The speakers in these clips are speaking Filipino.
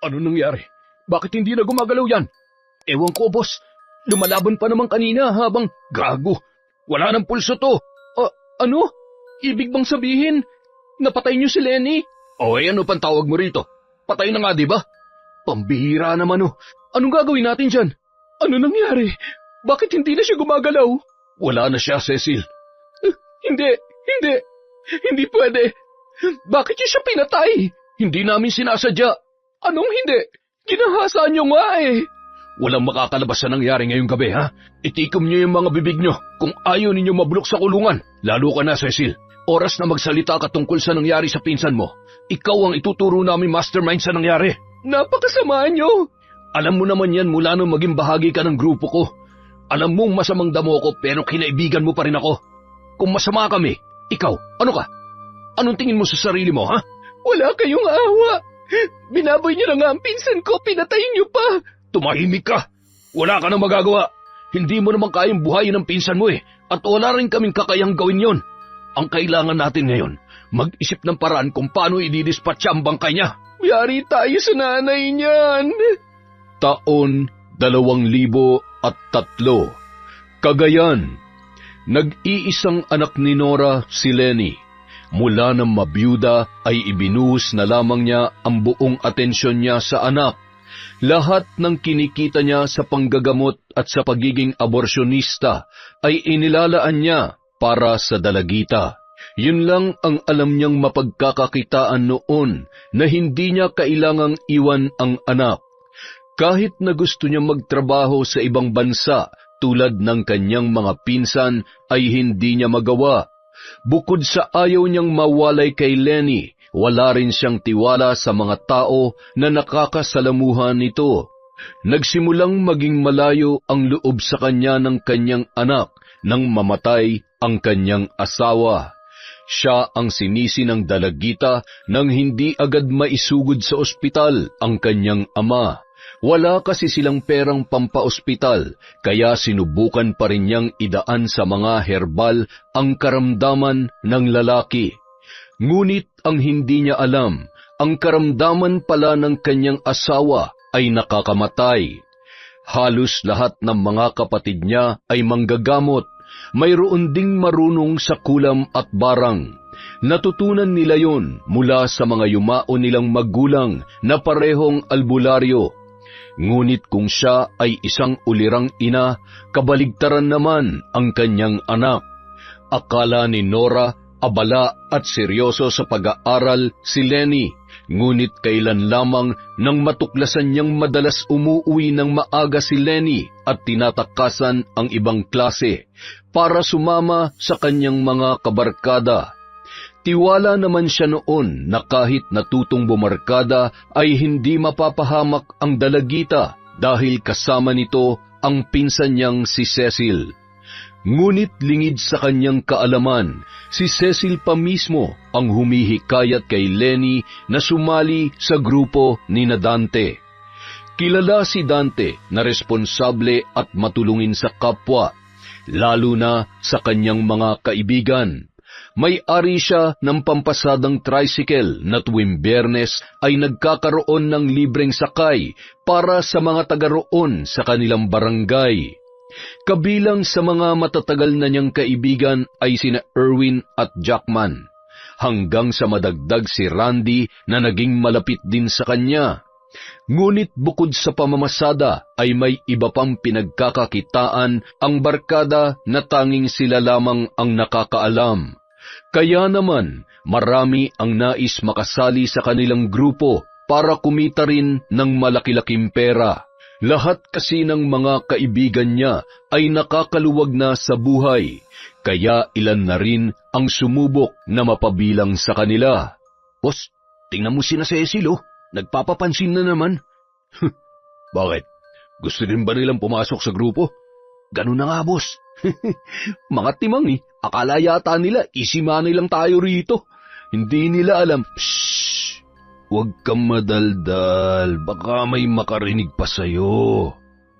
Ano nangyari? Bakit hindi na gumagalaw yan? Ewan ko, boss. Lumalaban pa naman kanina habang gago. Wala nang pulso to. Ano? Ibig bang sabihin, napatay niyo si Lenny? Ano pang tawag mo rito? Patay na nga, di ba? Pambihira naman oh. Anong gagawin natin dyan? Ano nangyari? Bakit hindi na siya gumagalaw? Wala na siya, Cecil. Hindi pwede. Bakit niyo siya pinatay? Hindi namin sinasadya. Anong hindi? Ginahasa niyo nga eh. Walang makakalabas sa nangyari ngayong gabi, ha? Itikom niyo yung mga bibig niyo kung ayaw ninyo mabulok sa kulungan. Lalo ka na, Cecil. Oras na magsalita ka tungkol sa nangyari sa pinsan mo. Ikaw ang ituturo namin mastermind sa nangyari. Napakasama niyo. Alam mo naman yan mula nung maging bahagi ka ng grupo ko. Alam mong masamang damo ko pero kinaibigan mo pa rin ako. Kung masama kami, ikaw, ano ka? Anong tingin mo sa sarili mo, ha? Wala kayong awa. Binaboy niyo na nga ang pinsan ko, pinatayin niyo pa. Tumahimik ka. Wala ka nang magagawa. Hindi mo naman kayang buhayin ang pinsan mo eh. At wala rin kaming kakayang gawin yon. Ang kailangan natin ngayon, mag-isip ng paraan kung paano ididispatcha ang bangkay niya. Yari tayo sa nanay niyan. Taon 2003. Cagayan. Nag-iisang anak ni Nora si Lenny. Mula nang mabiyuda ay ibinuhos na lamang niya ang buong atensyon niya sa anak. Lahat ng kinikita niya sa panggagamot at sa pagiging aborsyonista ay inilalaan niya para sa dalagita. Yun lang ang alam niyang mapagkakakitaan noon na hindi niya kailangang iwan ang anak. Kahit na gusto niya magtrabaho sa ibang bansa tulad ng kanyang mga pinsan ay hindi niya magawa. Bukod sa ayaw niyang mawalay kay Lenny, wala rin siyang tiwala sa mga tao na nakakasalamuhan nito. Nagsimulang maging malayo ang loob sa kanya ng kanyang anak nang mamatay ang kanyang asawa. Siya ang sinisi ng dalagita nang hindi agad maisugod sa ospital ang kanyang ama. Wala kasi silang perang pampaospital, kaya sinubukan pa rin niyang idaan sa mga herbal ang karamdaman ng lalaki. Ngunit ang hindi niya alam, ang karamdaman pala ng kanyang asawa ay nakakamatay. Halos lahat ng mga kapatid niya ay manggagamot. Mayroon ding marunong sa kulam at barang. Natutunan nila yon mula sa mga yumao nilang magulang na parehong albularyo. Ngunit kung siya ay isang ulirang ina, kabaligtaran naman ang kanyang anak. Akala ni Nora abala at seryoso sa pag-aaral si Lenny, ngunit kailan lamang nang matuklasan niyang madalas umuuwi ng maaga si Lenny at tinatakasan ang ibang klase para sumama sa kanyang mga kabarkada. Tiwala naman siya noon na kahit natutong bumarkada ay hindi mapapahamak ang dalagita dahil kasama nito ang pinsan niyang si Cecil. Ngunit lingid sa kanyang kaalaman, si Cecil pa mismo ang humihikayat kay Lenny na sumali sa grupo ni Dante. Kilala si Dante na responsable at matulungin sa kapwa, lalo na sa kanyang mga kaibigan. May-ari siya ng pampasadang tricycle na tuwing Biyernes ay nagkakaroon ng libreng sakay para sa mga taga-roon sa kanilang barangay. Kabilang sa mga matatagal na niyang kaibigan ay sina Erwin at Jackman, hanggang sa madagdag si Randy na naging malapit din sa kanya. Ngunit bukod sa pamamasada ay may iba pang pinagkakakitaan ang barkada na tanging sila lamang ang nakakaalam. Kaya naman, marami ang nais makasali sa kanilang grupo para kumita rin ng malaki-laking pera. Lahat kasi ng mga kaibigan niya ay nakakaluwag na sa buhay, kaya ilan na rin ang sumubok na mapabilang sa kanila. Boss, tingnan mo sina Cecil, oh. Nagpapapansin na naman. Bakit? Gusto din ba nilang pumasok sa grupo? Ganun na nga, boss. Mga timang akala yata nila isimanay lang tayo rito. Hindi nila alam. Shhh! Huwag kang madaldal, baka may makarinig pa sa'yo.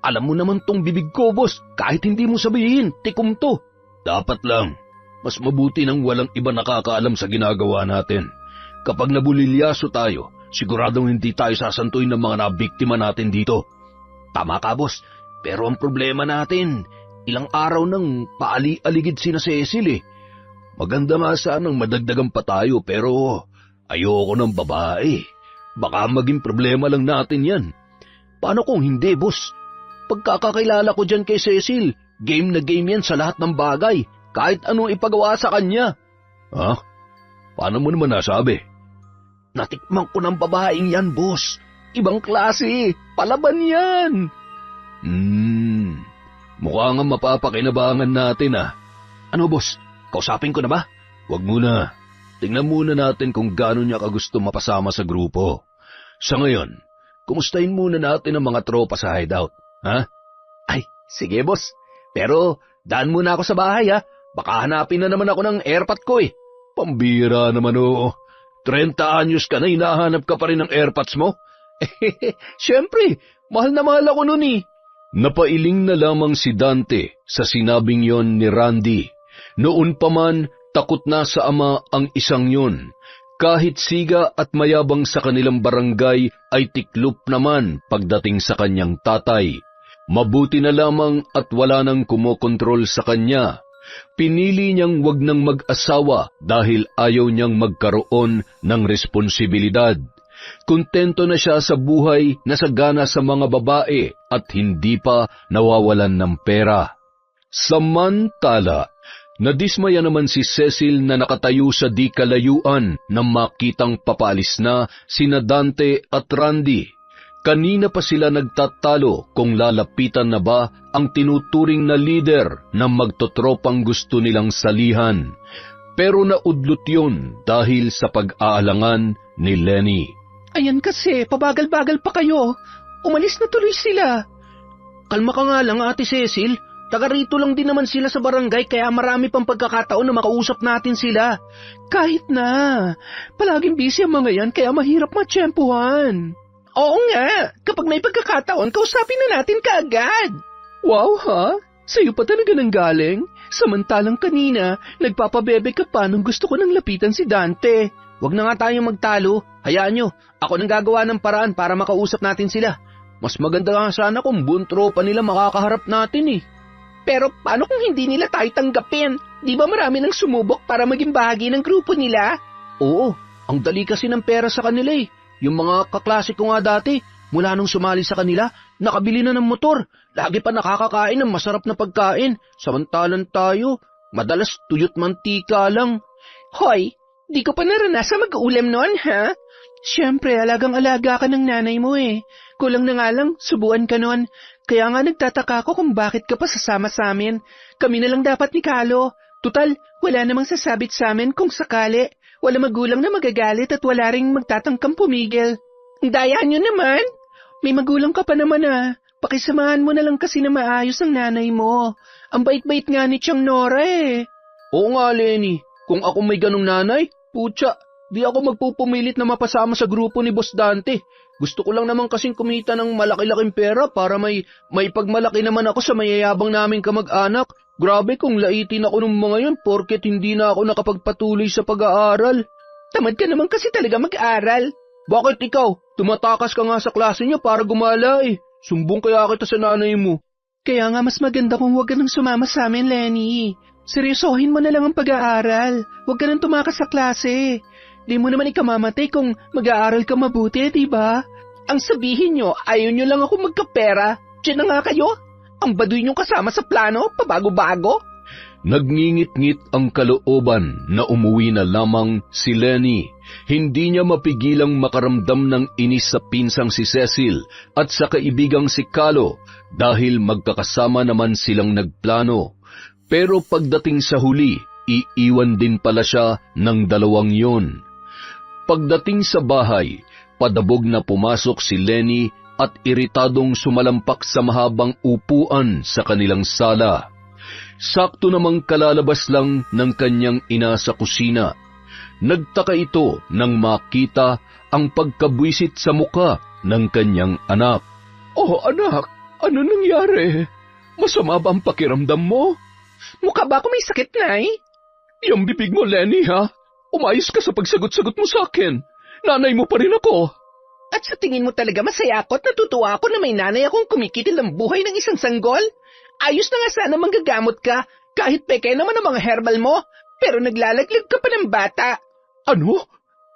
Alam mo naman tong bibig ko, boss. Kahit hindi mo sabihin, tikom to. Dapat lang. Mas mabuti nang walang iba nakakaalam sa ginagawa natin. Kapag nabulilyaso tayo, Siguradong hindi tayo sasantuin ng mga nabiktima natin dito. Tama ka, boss. Pero ang problema natin, ilang araw nang paali-aligid sina Cecil eh. Maganda nga sanang madagdagan pa tayo pero ayoko ng babae. Baka maging problema lang natin yan. Paano kung hindi, boss? Pagkakakilala ko dyan kay Cecil, game na game yan sa lahat ng bagay, kahit anong ipagawa sa kanya. Ha? Paano mo naman nasabi? Natikman ko ng babaeng yan, boss. Ibang klase, palaban yan. Mukha nga mapapakinabangan natin ah. Ano, boss? Kausapin ko na ba? Wag muna. Tingnan muna natin kung gaano niya kagusto mapasama sa grupo. Sa ngayon, kumustahin muna natin ang mga tropa sa hideout, ha? Ay, sige boss. Pero daan muna ako sa bahay ha. Baka hanapin na naman ako ng airpot ko eh. Pambira naman oo. 30 anyos ka na hinahanap ka pa rin ng airpods mo? Siyempre, mahal na mahal ako nun eh. Napailing na lamang si Dante sa sinabing yon ni Randy. Noon pa man, takot na sa ama ang isang yon. Kahit siga at mayabang sa kanilang barangay ay tiklop naman pagdating sa kanyang tatay. Mabuti na lamang at wala nang kumokontrol sa kanya. Pinili niyang wag nang mag-asawa dahil ayaw niyang magkaroon ng responsibilidad. Kontento na siya sa buhay na sagana sa mga babae at hindi pa nawawalan ng pera. Samantala, nadismaya naman si Cecil na nakatayo sa di kalayuan nang makitang papalis na sina Dante at Randy. Kanina pa sila nagtatalo kung lalapitan na ba ang tinuturing na leader ng magtotropang gusto nilang salihan. Pero naudlot yun dahil sa pag-aalangan ni Lenny. Ayan kasi, pabagal-bagal pa kayo. Umalis na tuloy sila. Kalma ka nga lang, Ate Cecil. Taga rito lang din naman sila sa barangay kaya marami pang pagkakataon na makausap natin sila. Kahit na, palaging busy ang mga yan kaya mahirap matsyempuhan. Oo nga, kapag may pagkakataon, kausapin na natin kaagad. Wow ha? Sa'yo pa talaga nang galing? Samantalang kanina, nagpapabebe ka pa nung gusto ko nang lapitan si Dante. Huwag na nga tayong magtalo. Hayaan nyo, ako nang gagawa ng paraan para makausap natin sila. Mas maganda nga sana kung buong tropa nila makakaharap natin eh. Pero paano kung hindi nila tayo tanggapin? Di ba marami nang sumubok para maging bahagi ng grupo nila? Oo, ang dali kasi ng pera sa kanila eh. Yung mga kaklase ko nga dati, mula nung sumali sa kanila, nakabili na ng motor. Lagi pa nakakakain ng masarap na pagkain. Samantalang tayo, madalas tuyot mantika lang. Hoy, di ko pa naranasan mag-ulam noon, ha? Siyempre, alagang-alaga ka ng nanay mo eh. Kulang na nga lang, subuan ka noon. Kaya nga nagtataka ako kung bakit ka pa sasama sa amin. Kami na lang dapat ni Kalo. Tutal, wala namang sasabit sa amin kung sakali. Wala magulang na magagalit at wala ring magtatangkang pumigil. Daya nyo naman. May magulang ka pa naman ah. Pakisamahan mo na lang kasi na maayos ang nanay mo. Ang bait-bait nga ni Tiyang Nora eh. Oo nga, Lenny. Kung ako may ganong nanay, putya, di ako magpupumilit na mapasama sa grupo ni Boss Dante. Gusto ko lang naman kasing kumita ng malaki-laking pera para may pagmalaki naman ako sa mayayabang naming kamag-anak. Grabe kung laitin ako ng mga yun porket hindi na ako nakapagpatuloy sa pag-aaral. Tamad ka naman kasi talaga mag-aaral. Bakit ikaw? Tumatakas ka nga sa klase niyo para gumala eh. Sumbong kaya kita sa nanay mo. Kaya nga mas maganda kung huwag ka nang sumama sa amin, Lenny. Seryosohin mo na lang ang pag-aaral. Huwag ka nang tumakas sa klase. Di mo naman ikamamatay kung mag-aaral ka mabuti, di ba? Ang sabihin nyo, ayaw nyo lang ako magkapera. Diyan na nga kayo. Ang baduy nyo kasama sa plano, pabago-bago. Nagngingit-ngit ang kalooban na umuwi na lamang si Lenny. Hindi niya mapigilang makaramdam ng inis sa pinsang si Cecil at sa kaibigang si Kalo dahil magkakasama naman silang nagplano. Pero pagdating sa huli, iiwan din pala siya ng dalawang yon. Pagdating sa bahay, padabog na pumasok si Lenny at iritadong sumalampak sa mahabang upuan sa kanilang sala. Sakto namang kalalabas lang ng kanyang ina sa kusina. Nagtaka ito nang makita ang pagkabwisit sa muka ng kanyang anak. Oh anak, ano nangyari? Masama ba ang pakiramdam mo? Mukha ba ako may sakit, Nay? Yung bibig mo, Lenny, ha? Umayos ka sa pagsagot-sagot mo sa akin. Nanay mo pa rin ako. At sa tingin mo talaga masaya ako at natutuwa ako na may nanay akong kumikitil ng buhay ng isang sanggol? Ayos na nga sana manggagamot ka, kahit peke naman ang mga herbal mo, pero naglalaglag ka pa ng bata. Ano?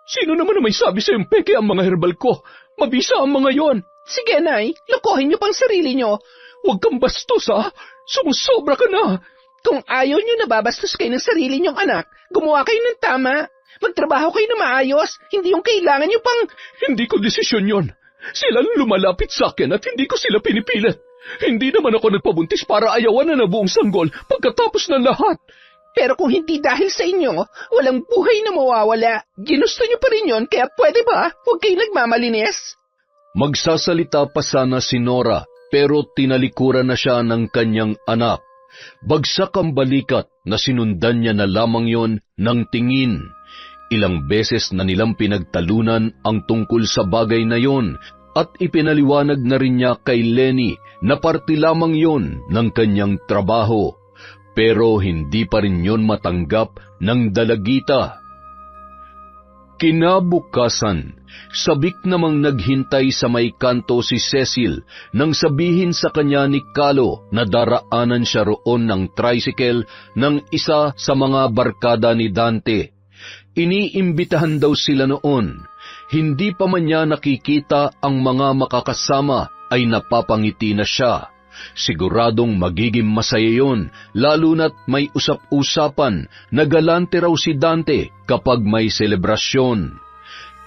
Sino naman na may sabi sa'yong peke ang mga herbal ko? Mabisa ang mga yon. Sige, Nay, lokohin niyo pang sarili niyo. Huwag kang bastos, ha? Sumusobra ka na. Kung ayaw niyo nababastos kayo ng sarili niyong anak, gumawa kayo ng tama. Magtrabaho kayo na maayos, hindi yung kailangan niyo pang... Hindi ko desisyon yon. Sila lumalapit sa akin at hindi ko sila pinipilit. Hindi naman ako nagpabuntis para ayawan na buong sanggol pagkatapos ng lahat. Pero kung hindi dahil sa inyo, walang buhay na mawawala. Ginusto niyo pa rin yon, kaya pwede ba? Huwag kayo nagmamalinis. Magsasalita pa sana si Nora, pero tinalikuran na siya ng kanyang anak. Bagsak ang balikat na sinundan niya na lamang yon ng tingin. Ilang beses na nilang pinagtalunan ang tungkol sa bagay na yon at ipinaliwanag na rin niya kay Lenny na parte lamang yon ng kanyang trabaho. Pero hindi pa rin yon matanggap ng dalagita. Kinabukasan, sabik namang naghintay sa may kanto si Cecil nang sabihin sa kanya ni Kalo na daraanan siya roon ng tricycle ng isa sa mga barkada ni Dante. Iniimbitahan daw sila noon. Hindi pa man niya nakikita ang mga makakasama ay napapangiti na siya. Siguradong magiging masaya yun, lalo na't may usap-usapan na galante raw si Dante kapag may selebrasyon.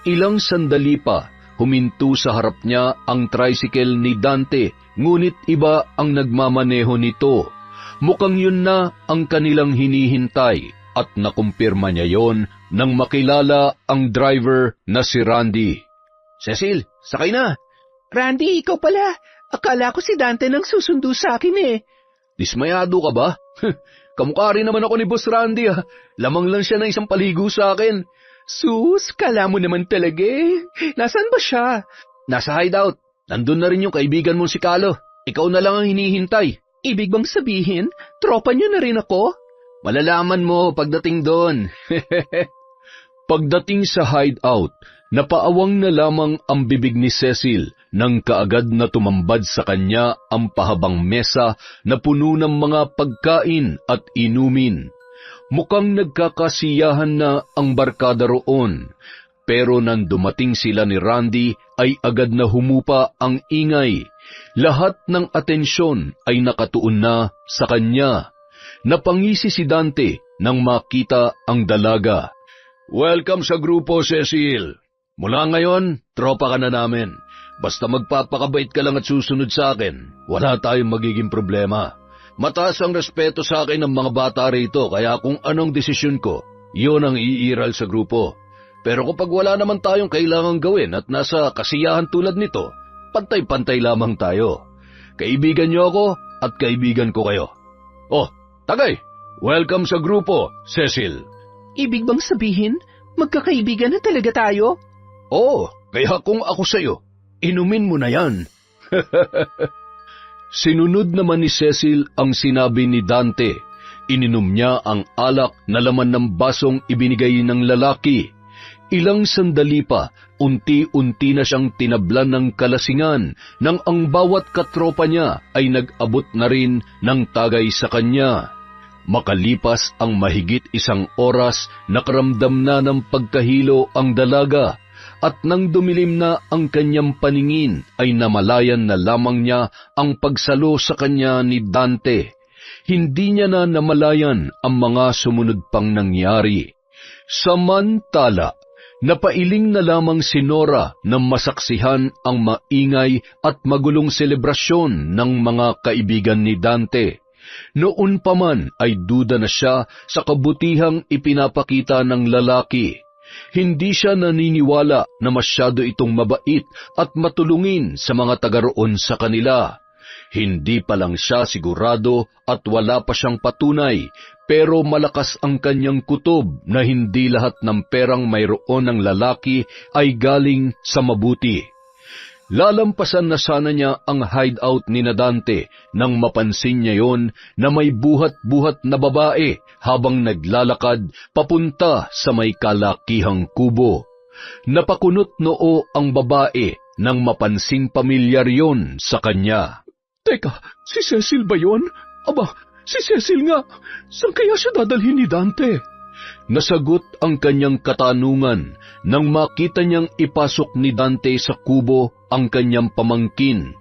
Ilang sandali pa, huminto sa harap niya ang tricycle ni Dante, ngunit iba ang nagmamaneho nito. Mukhang yun na ang kanilang hinihintay at nakumpirma niya yon nang makilala ang driver na si Randy. Cecil, sakay na. Randy, ikaw pala. Akala ko si Dante nang susundo sa akin eh. Dismayado ka ba? Kamukha rin naman ako ni Boss Randy ha. Lamang lang siya ng isang paligo sa akin. Sus, kala mo naman talaga eh. Nasaan ba siya? Nasa hideout. Nandun na rin yung kaibigan mong si Kalo. Ikaw na lang ang hinihintay. Ibig bang sabihin, tropa niyo na rin ako? Malalaman mo pagdating doon. Pagdating sa hideout, napaawang na lamang ang bibig ni Cecil nang kaagad na tumambad sa kanya ang pahabang mesa na puno ng mga pagkain at inumin. Mukhang nagkakasiyahan na ang barkada roon, pero nang dumating sila ni Randy ay agad na humupa ang ingay. Lahat ng atensyon ay nakatuon na sa kanya. Napangisi si Dante nang makita ang dalaga. Welcome sa grupo, Cecil. Mula ngayon, tropa ka na namin. Basta magpapakabait ka lang at susunod sa akin, wala tayong magiging problema. Mataas ang respeto sa akin ng mga bata rito, kaya kung anong desisyon ko, yun ang iiral sa grupo. Pero kapag wala naman tayong kailangang gawin at nasa kasiyahan tulad nito, pantay-pantay lamang tayo. Kaibigan niyo ako at kaibigan ko kayo. Oh, tagay! Welcome sa grupo, Cecil. Ibig bang sabihin, magkakaibigan na talaga tayo? Oo, kaya kung ako sa'yo, inumin mo na yan. Sinunod naman ni Cecil ang sinabi ni Dante. Ininom niya ang alak na laman ng basong ibinigay ng lalaki. Ilang sandali pa, unti-unti na siyang tinablan ng kalasingan nang ang bawat katropa niya ay nag-abot na rin ng tagay sa kanya. Makalipas ang mahigit 1 oras, nakaramdam na ng pagkahilo ang dalaga. At nang dumilim na ang kanyang paningin, ay namalayan na lamang niya ang pagsalo sa kanya ni Dante. Hindi niya na namalayan ang mga sumunod pang nangyari. Samantala, napailing na lamang si Nora na masaksihan ang maingay at magulong selebrasyon ng mga kaibigan ni Dante. Noon pa man ay duda na siya sa kabutihang ipinapakita ng lalaki. Hindi siya naniniwala na masyado itong mabait at matulungin sa mga taga-roon sa kanila. Hindi pa lang siya sigurado at wala pa siyang patunay, pero malakas ang kanyang kutob na hindi lahat ng perang mayroon ng lalaki ay galing sa mabuti. Lalampasan na sana niya ang hideout ni Dante nang mapansin niya yon na may buhat-buhat na babae habang naglalakad papunta sa may kalakihang kubo. Napakunot noo ang babae nang mapansing pamilyar yon sa kanya. Teka, si Cecil ba yun? Aba, si Cecil nga. Saan kaya siya dadalhin ni Dante? Nasagot ang kanyang katanungan nang makita niyang ipasok ni Dante sa kubo ang kanyang pamangkin.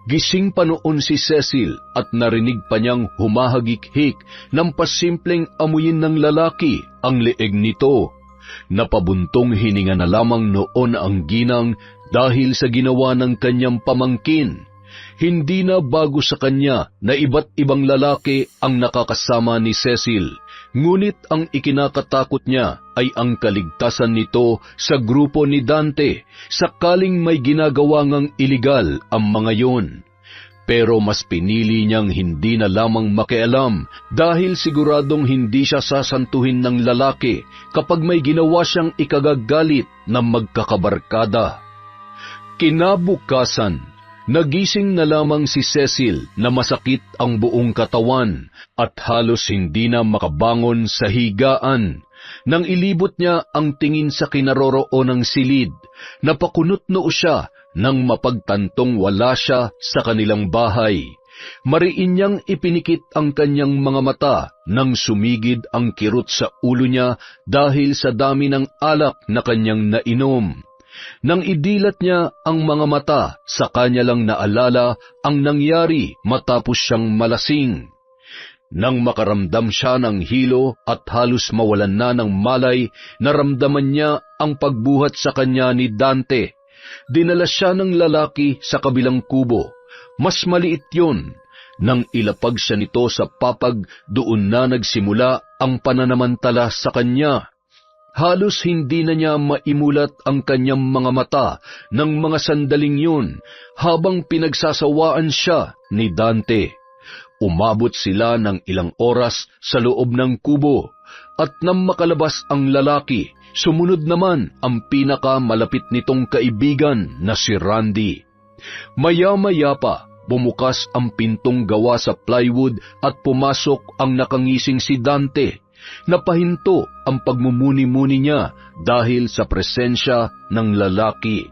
Gising pa noon si Cecil at narinig pa niyang humahagik-hik ng pasimpleng amuyin ng lalaki ang leeg nito. Napabuntong hininga na lamang noon ang ginang dahil sa ginawa ng kanyang pamangkin. Hindi na bago sa kanya na iba't ibang lalaki ang nakakasama ni Cecil, ngunit ang ikinakatakot niya ay ang kaligtasan nito sa grupo ni Dante sakaling may ginagawa ngang iligal ang mga yon. Pero mas pinili niyang hindi na lamang makialam dahil siguradong hindi siya sasantuhin ng lalaki kapag may ginawa siyang ikagagalit na magkakabarkada. Kinabukasan, nagising na lamang si Cecil na masakit ang buong katawan at halos hindi na makabangon sa higaan. Nang ilibot niya ang tingin sa kinaroroonan ng silid, napakunot noo siya nang mapagtantong wala siya sa kanilang bahay. Mariin niyang ipinikit ang kanyang mga mata nang sumigid ang kirot sa ulo niya dahil sa dami ng alak na kanyang nainom. Nang idilat niya ang mga mata, sa kanya lang naalala ang nangyari matapos siyang malasing. Nang makaramdam siya ng hilo at halos mawalan na ng malay, naramdaman niya ang pagbuhat sa kanya ni Dante. Dinala siya ng lalaki sa kabilang kubo. Mas maliit yon. Nang ilapag siya nito sa papag, doon na nagsimula ang pananamantala sa kanya. Halos hindi na niya maimulat ang kanyang mga mata ng mga sandaling yun habang pinagsasawaan siya ni Dante. Umabot sila ng ilang oras sa loob ng kubo at nang makalabas ang lalaki, sumunod naman ang pinakamalapit nitong kaibigan na si Randy. Maya-maya pa, bumukas ang pintong gawa sa plywood at pumasok ang nakangising si Dante. Napahinto ang pagmumuni-muni niya dahil sa presensya ng lalaki.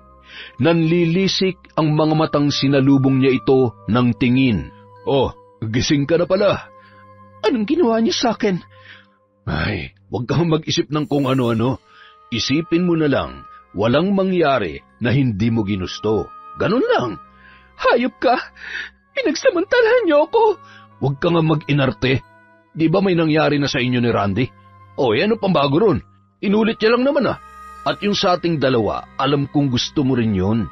Nanlilisik ang mga matang sinalubong niya ito ng tingin. "Oh, gising ka na pala." Anong ginawa niya sa akin? "Ay, huwag kang mag-isip ng kung ano-ano. Isipin mo na lang, walang mangyari na hindi mo ginusto. Ganun lang." Hayop ka! Pinagsamantalahan niyo ako! "Huwag ka nga mag-inarte. Di ba may nangyari na sa inyo ni Randy? O, ano pang bago ron? Inulit niya lang naman ah. At yung sa ating dalawa, alam kong gusto mo rin yun.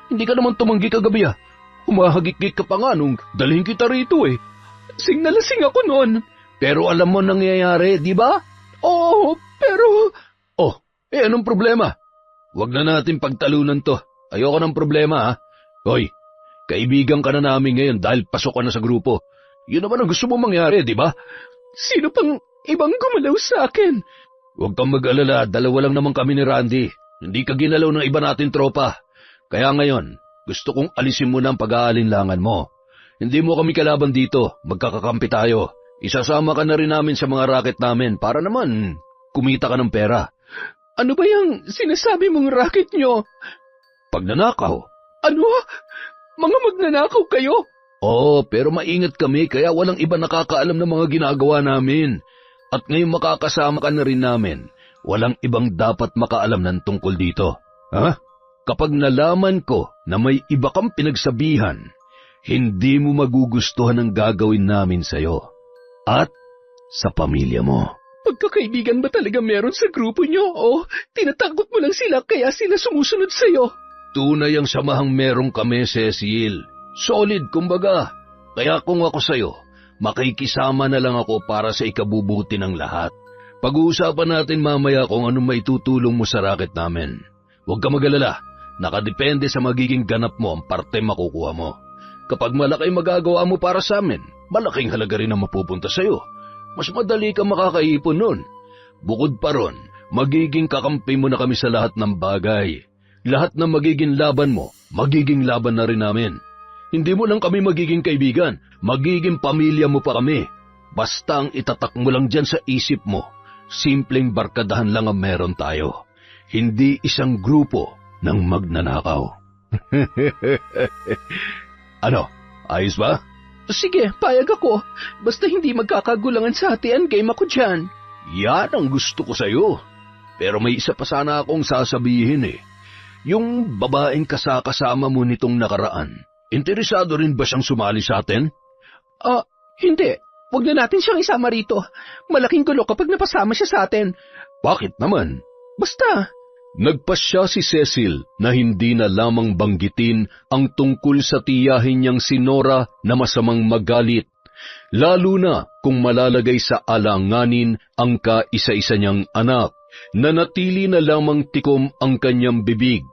Hindi ka naman tumanggi kagabi ah. Humahagik-gik ka pa nga nung dalhin kita rito eh. Lasing na lasing ako noon. Pero alam mo nangyayari, di ba?" Oo, pero... "Oh, anong problema? Huwag na natin pagtalunan to. Ayoko ng problema ha. Hoy, kaibigan ka na namin ngayon dahil pasok ka na sa grupo. Yun naman ang gusto mo mangyari, di ba?" Sino pang ibang gumalaw sa akin? "Huwag kang mag-alala, dalawa lang naman kami ni Randy. Hindi ka ginalaw ng iba natin tropa. Kaya ngayon, gusto kong alisin mo na ang pag-aalinlangan mo. Hindi mo kami kalaban dito, magkakakampi tayo. Isasama ka na rin namin sa mga racket namin para naman kumita ka ng pera." Ano ba yung sinasabi mong racket nyo? "Pagnanakaw." Ano? Mga magnanakaw kayo? Oo, pero maingat kami kaya walang iba nakakaalam ng mga ginagawa namin. At ngayon makakasama ka na rin namin. Walang ibang dapat makaalam ng tungkol dito. Ha? Kapag nalaman ko na may iba kang pinagsabihan, hindi mo magugustuhan ang gagawin namin sa'yo. At sa pamilya mo. Pagkakaibigan ba talaga meron sa grupo nyo? O tinatakot mo lang sila kaya sila sumusunod sa'yo? Tunay ang samahang meron kami, Cecil. Solid, kumbaga. Kaya kung ako sa'yo, makikisama na lang ako para sa ikabubuti ng lahat. Pag-uusapan natin mamaya kung anong maitutulong mo sa racket namin. Huwag ka mag-alala, nakadepende sa magiging ganap mo ang parte makukuha mo. Kapag malaki magagawa mo para sa amin, malaking halaga rin ang mapupunta sa'yo. Mas madali ka makakaipon nun. Bukod pa ron, magiging kakampi mo na kami sa lahat ng bagay. Lahat ng magiging laban mo, magiging laban na rin namin. Hindi mo lang kami magiging kaibigan, magiging pamilya mo pa kami. Basta ang itatak mo lang dyan sa isip mo, simpleng barkadahan lang ang meron tayo. hindi isang grupo ng magnanakaw. Ano, ayos ba? Sige, payag ako. Basta hindi magkakagulangan sa hatian, game ako dyan. Yan ang gusto ko sa'yo. Pero may isa pa sana akong sasabihin eh. Yung babaeng kasama mo nitong nakaraan, interesado rin ba siyang sumali sa atin? Hindi. Huwag na natin siyang isama rito. Malaking gulo kapag napasama siya sa atin. Bakit naman? Basta. Nagpasya si Cecil na hindi na lamang banggitin ang tungkol sa tiyahin niyang si Nora na masamang magalit, lalo na kung malalagay sa alanganin ang kaisa-isa niyang anak. Nanatili na lamang tikom ang kanyang bibig.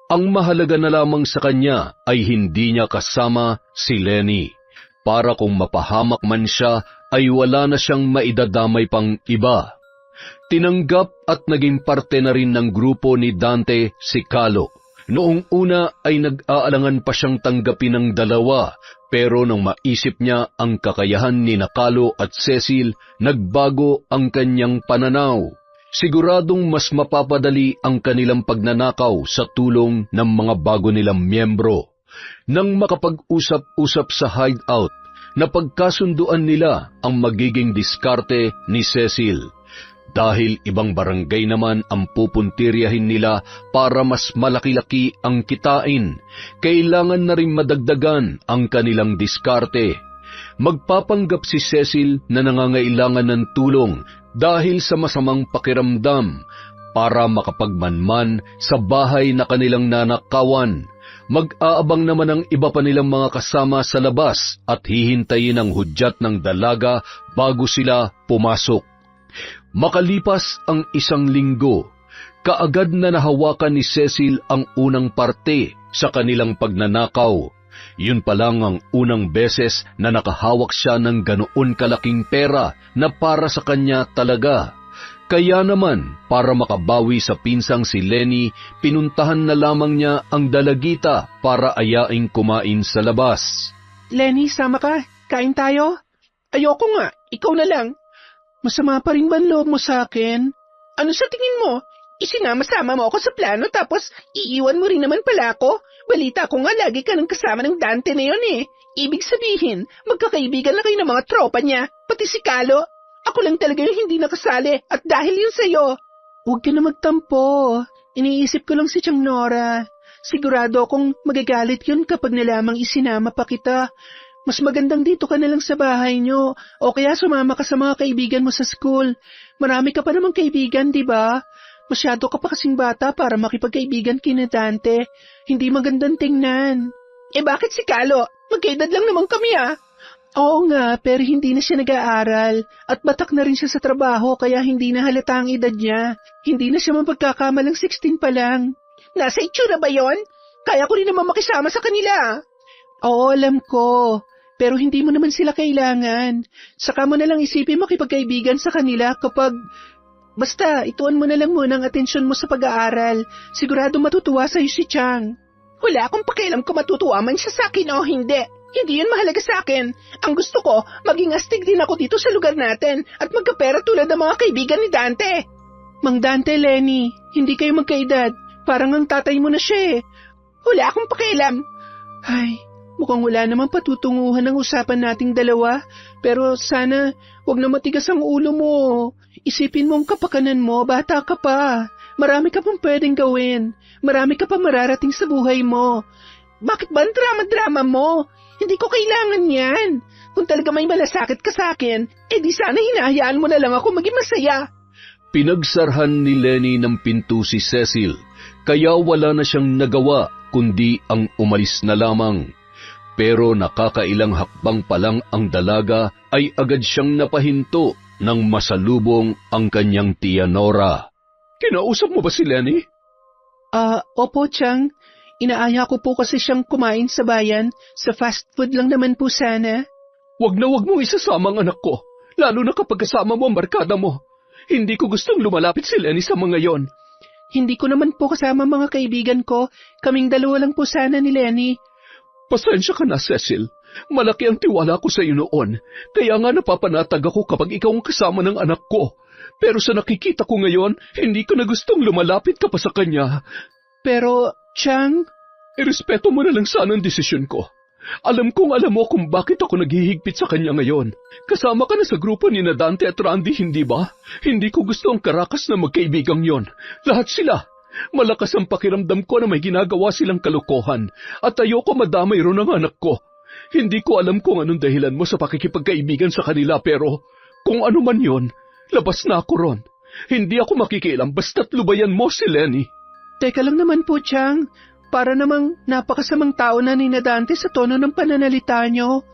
Ang mahalaga na lamang sa kanya ay hindi niya kasama si Lenny. Para kung mapahamak man siya ay wala na siyang maidadamay pang iba. Tinanggap at naging parte na rin ng grupo ni Dante si Kalo. Noong una ay nag-aalangan pa siyang tanggapin ng dalawa, pero nang maisip niya ang kakayahan ni Kalo at Cecil, nagbago ang kanyang pananaw. Siguradong mas mapapadali ang kanilang pagnanakaw sa tulong ng mga bago nilang miyembro. Nang makapag-usap-usap sa hideout, napagkasunduan nila ang magiging diskarte ni Cecil. Dahil ibang barangay naman ang pupuntiryahin nila para mas malaki-laki ang kitain, kailangan na rin madagdagan ang kanilang diskarte. Magpapanggap si Cecil na nangangailangan ng tulong dahil sa masamang pakiramdam para makapagmanman sa bahay na kanilang nanakawan. Mag-aabang naman ang iba pa nilang mga kasama sa labas at hihintayin ang hudyat ng dalaga bago sila pumasok. Makalipas ang 1 linggo, kaagad na nahawakan ni Cecil ang unang parte sa kanilang pagnanakaw. Yun pa lang ang unang beses na nakahawak siya ng ganoon kalaking pera na para sa kanya talaga. Kaya naman, para makabawi sa pinsang si Lenny, pinuntahan na lamang niya ang dalagita para ayaing kumain sa labas. Lenny, sama ka. Kain tayo. Ayoko nga. Ikaw na lang. Masama pa rin ba ang loob mo sa akin? Ano sa tingin mo? Isinama-sama mo ako sa plano tapos iiwan mo rin naman pala ako? Balita ko nga lagi ka nang kasama ng Dante na yun eh. Ibig sabihin, magkakaibigan na kayo ng mga tropa niya, pati si Kalo. Ako lang talaga yung hindi nakasali at dahil yun sa'yo. Huwag ka na magtampo. Iniisip ko lang si Chang Nora. Sigurado akong magagalit yun kapag nalamang isinama pa kita. Mas magandang dito ka na lang sa bahay nyo o kaya sumama ka sa mga kaibigan mo sa school. Marami ka pa namang kaibigan, di ba? Masyado ka pa kasing bata para makipagkaibigan kina Dante. Hindi magandang tingnan. Bakit si Kalo? Magkaedad lang naman kami ah. Oo nga, pero hindi na siya nag-aaral at batak na rin siya sa trabaho kaya hindi na halata ang edad niya. Hindi na siya mapagkakamalang 16 pa lang. Nasa itsura ba yon? Kaya ko rin naman makisama sa kanila. Oo, alam ko. Pero hindi mo naman sila kailangan. Saka mo na lang isipin makipagkaibigan sa kanila kapag... Basta, ituon mo na lang muna ang atensyon mo sa pag-aaral. Sigurado matutuwa sa'yo si Chang. Wala akong pakialam kung matutuwa man siya sa akin o hindi. Hindi yun mahalaga sa akin. Ang gusto ko, maging astig din ako dito sa lugar natin at magkapera tulad ng mga kaibigan ni Dante. Mang Dante, Lenny, hindi kayo magkaedad. Parang ang tatay mo na siya eh. Wala akong pakialam. Ay... Mukhang wala namang patutunguhan ang usapan nating dalawa, pero sana wag na matigas ang ulo mo. Isipin mo ang kapakanan mo, bata ka pa. Marami ka pang pwedeng gawin. Marami ka pa mararating sa buhay mo. Bakit ba ang drama-drama mo? Hindi ko kailangan yan. Kung talaga may malasakit ka sa akin, di sana hinahayaan mo na lang ako maging masaya. Pinagsarhan ni Lenny ng pinto si Cecil, kaya wala na siyang nagawa kundi ang umalis na lamang. Pero nakakailang hakbang pa lang ang dalaga ay agad siyang napahinto nang masalubong ang kanyang tiya Nora. Kinausap mo ba si Lenny? Opo, Chang. Inaaya ko po kasi siyang kumain sa bayan. Sa fast food lang naman po sana. Wag na wag mong isasama ang anak ko, lalo na kapag kasama mo ang barkada mo. Hindi ko gustong lumalapit si Lenny sa mga yon. Hindi ko naman po kasama mga kaibigan ko. Kaming dalawa lang po sana ni Lenny. Pasensya ka na, Cecil. Malaki ang tiwala ko sa iyo noon. Kaya nga napapanatag ako kapag ikaw ang kasama ng anak ko. Pero sa nakikita ko ngayon, hindi ko na gustong lumalapit ka pa sa kanya. Pero, Chang, Irespeto mo na lang sana ang desisyon ko. Alam mo kung bakit ako naghihigpit sa kanya ngayon. Kasama ka na sa grupo ni na Dante at Randy, hindi ba? Hindi ko gusto ang karakas na magkaibigang yon. Lahat sila. Malakas ang pakiramdam ko na may ginagawa silang kalokohan at ayoko madamay ron ang anak ko. Hindi ko alam kung anong dahilan mo sa pakikipagkaibigan sa kanila pero kung ano man yon, labas na ako ron. Hindi ako makikialam basta't lubayan mo si Lenny. Teka lang naman po, Chang. Para namang napakasamang tao na ni na Dante sa tono ng pananalita nyo.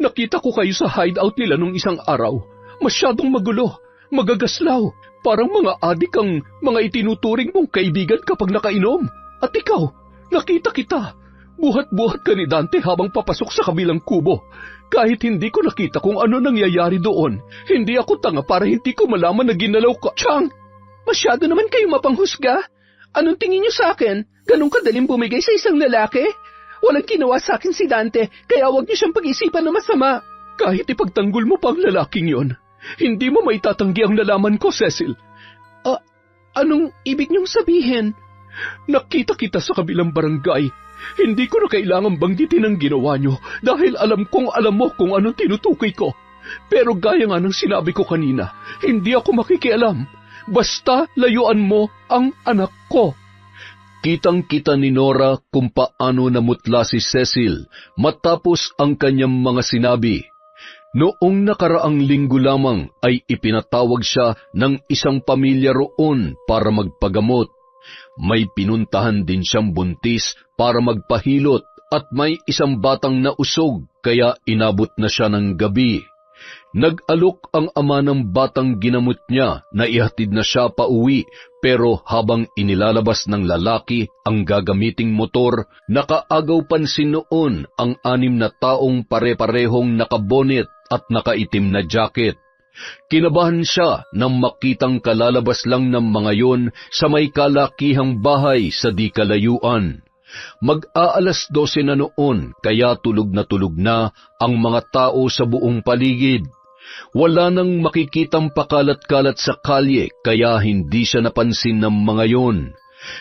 Nakita ko kayo sa hideout nila nung isang araw. Masyadong magulo, magagaslaw. Parang mga adik ang mga itinuturing mong kaibigan kapag nakainom. At ikaw, nakita kita. Buhat-buhat ka ni Dante habang papasok sa kabilang kubo. Kahit hindi ko nakita kung ano nangyayari doon, hindi ako tanga para hindi ko malaman na ginalaw ka. Chang, masyado naman kayo mapanghusga. Anong tingin niyo sa akin? Ganun kadaling bumigay sa isang lalaki? Walang ginawa sa akin si Dante, kaya huwag niyo siyang pag-isipan na masama. Kahit ipagtanggol mo pa ang lalaking yon, hindi mo maitatanggi ang nalaman ko, Cecil. Anong ibig niyong sabihin? Nakita kita sa kabilang barangay. Hindi ko na kailangang banggitin ang ginawa niyo dahil alam mo kung anong tinutukoy ko. Pero gaya nga ng sinabi ko kanina, hindi ako makikialam. Basta layuan mo ang anak ko. Kitang-kita ni Nora kung paano namutla si Cecil matapos ang kanyang mga sinabi. Noong nakaraang linggo lamang ay ipinatawag siya ng isang pamilya roon para magpagamot. May pinuntahan din siyang buntis para magpahilot at may isang batang nausog kaya inabot na siya ng gabi. Nag-alok ang ama ng batang ginamot niya na ihatid na siya pa uwi pero habang inilalabas ng lalaki ang gagamiting motor, nakaagaw pansin noon ang 6 na taong pare-parehong nakabonet at nakaitim na jacket. Kinabahan siya nang makitang kalalabas lang ng mga yon sa may kalakihang bahay sa di kalayuan. Mag-aalas 12 na noon kaya tulog na ang mga tao sa buong paligid. Wala nang makikitang pakalat-kalat sa kalye kaya hindi siya napansin ng mga yon.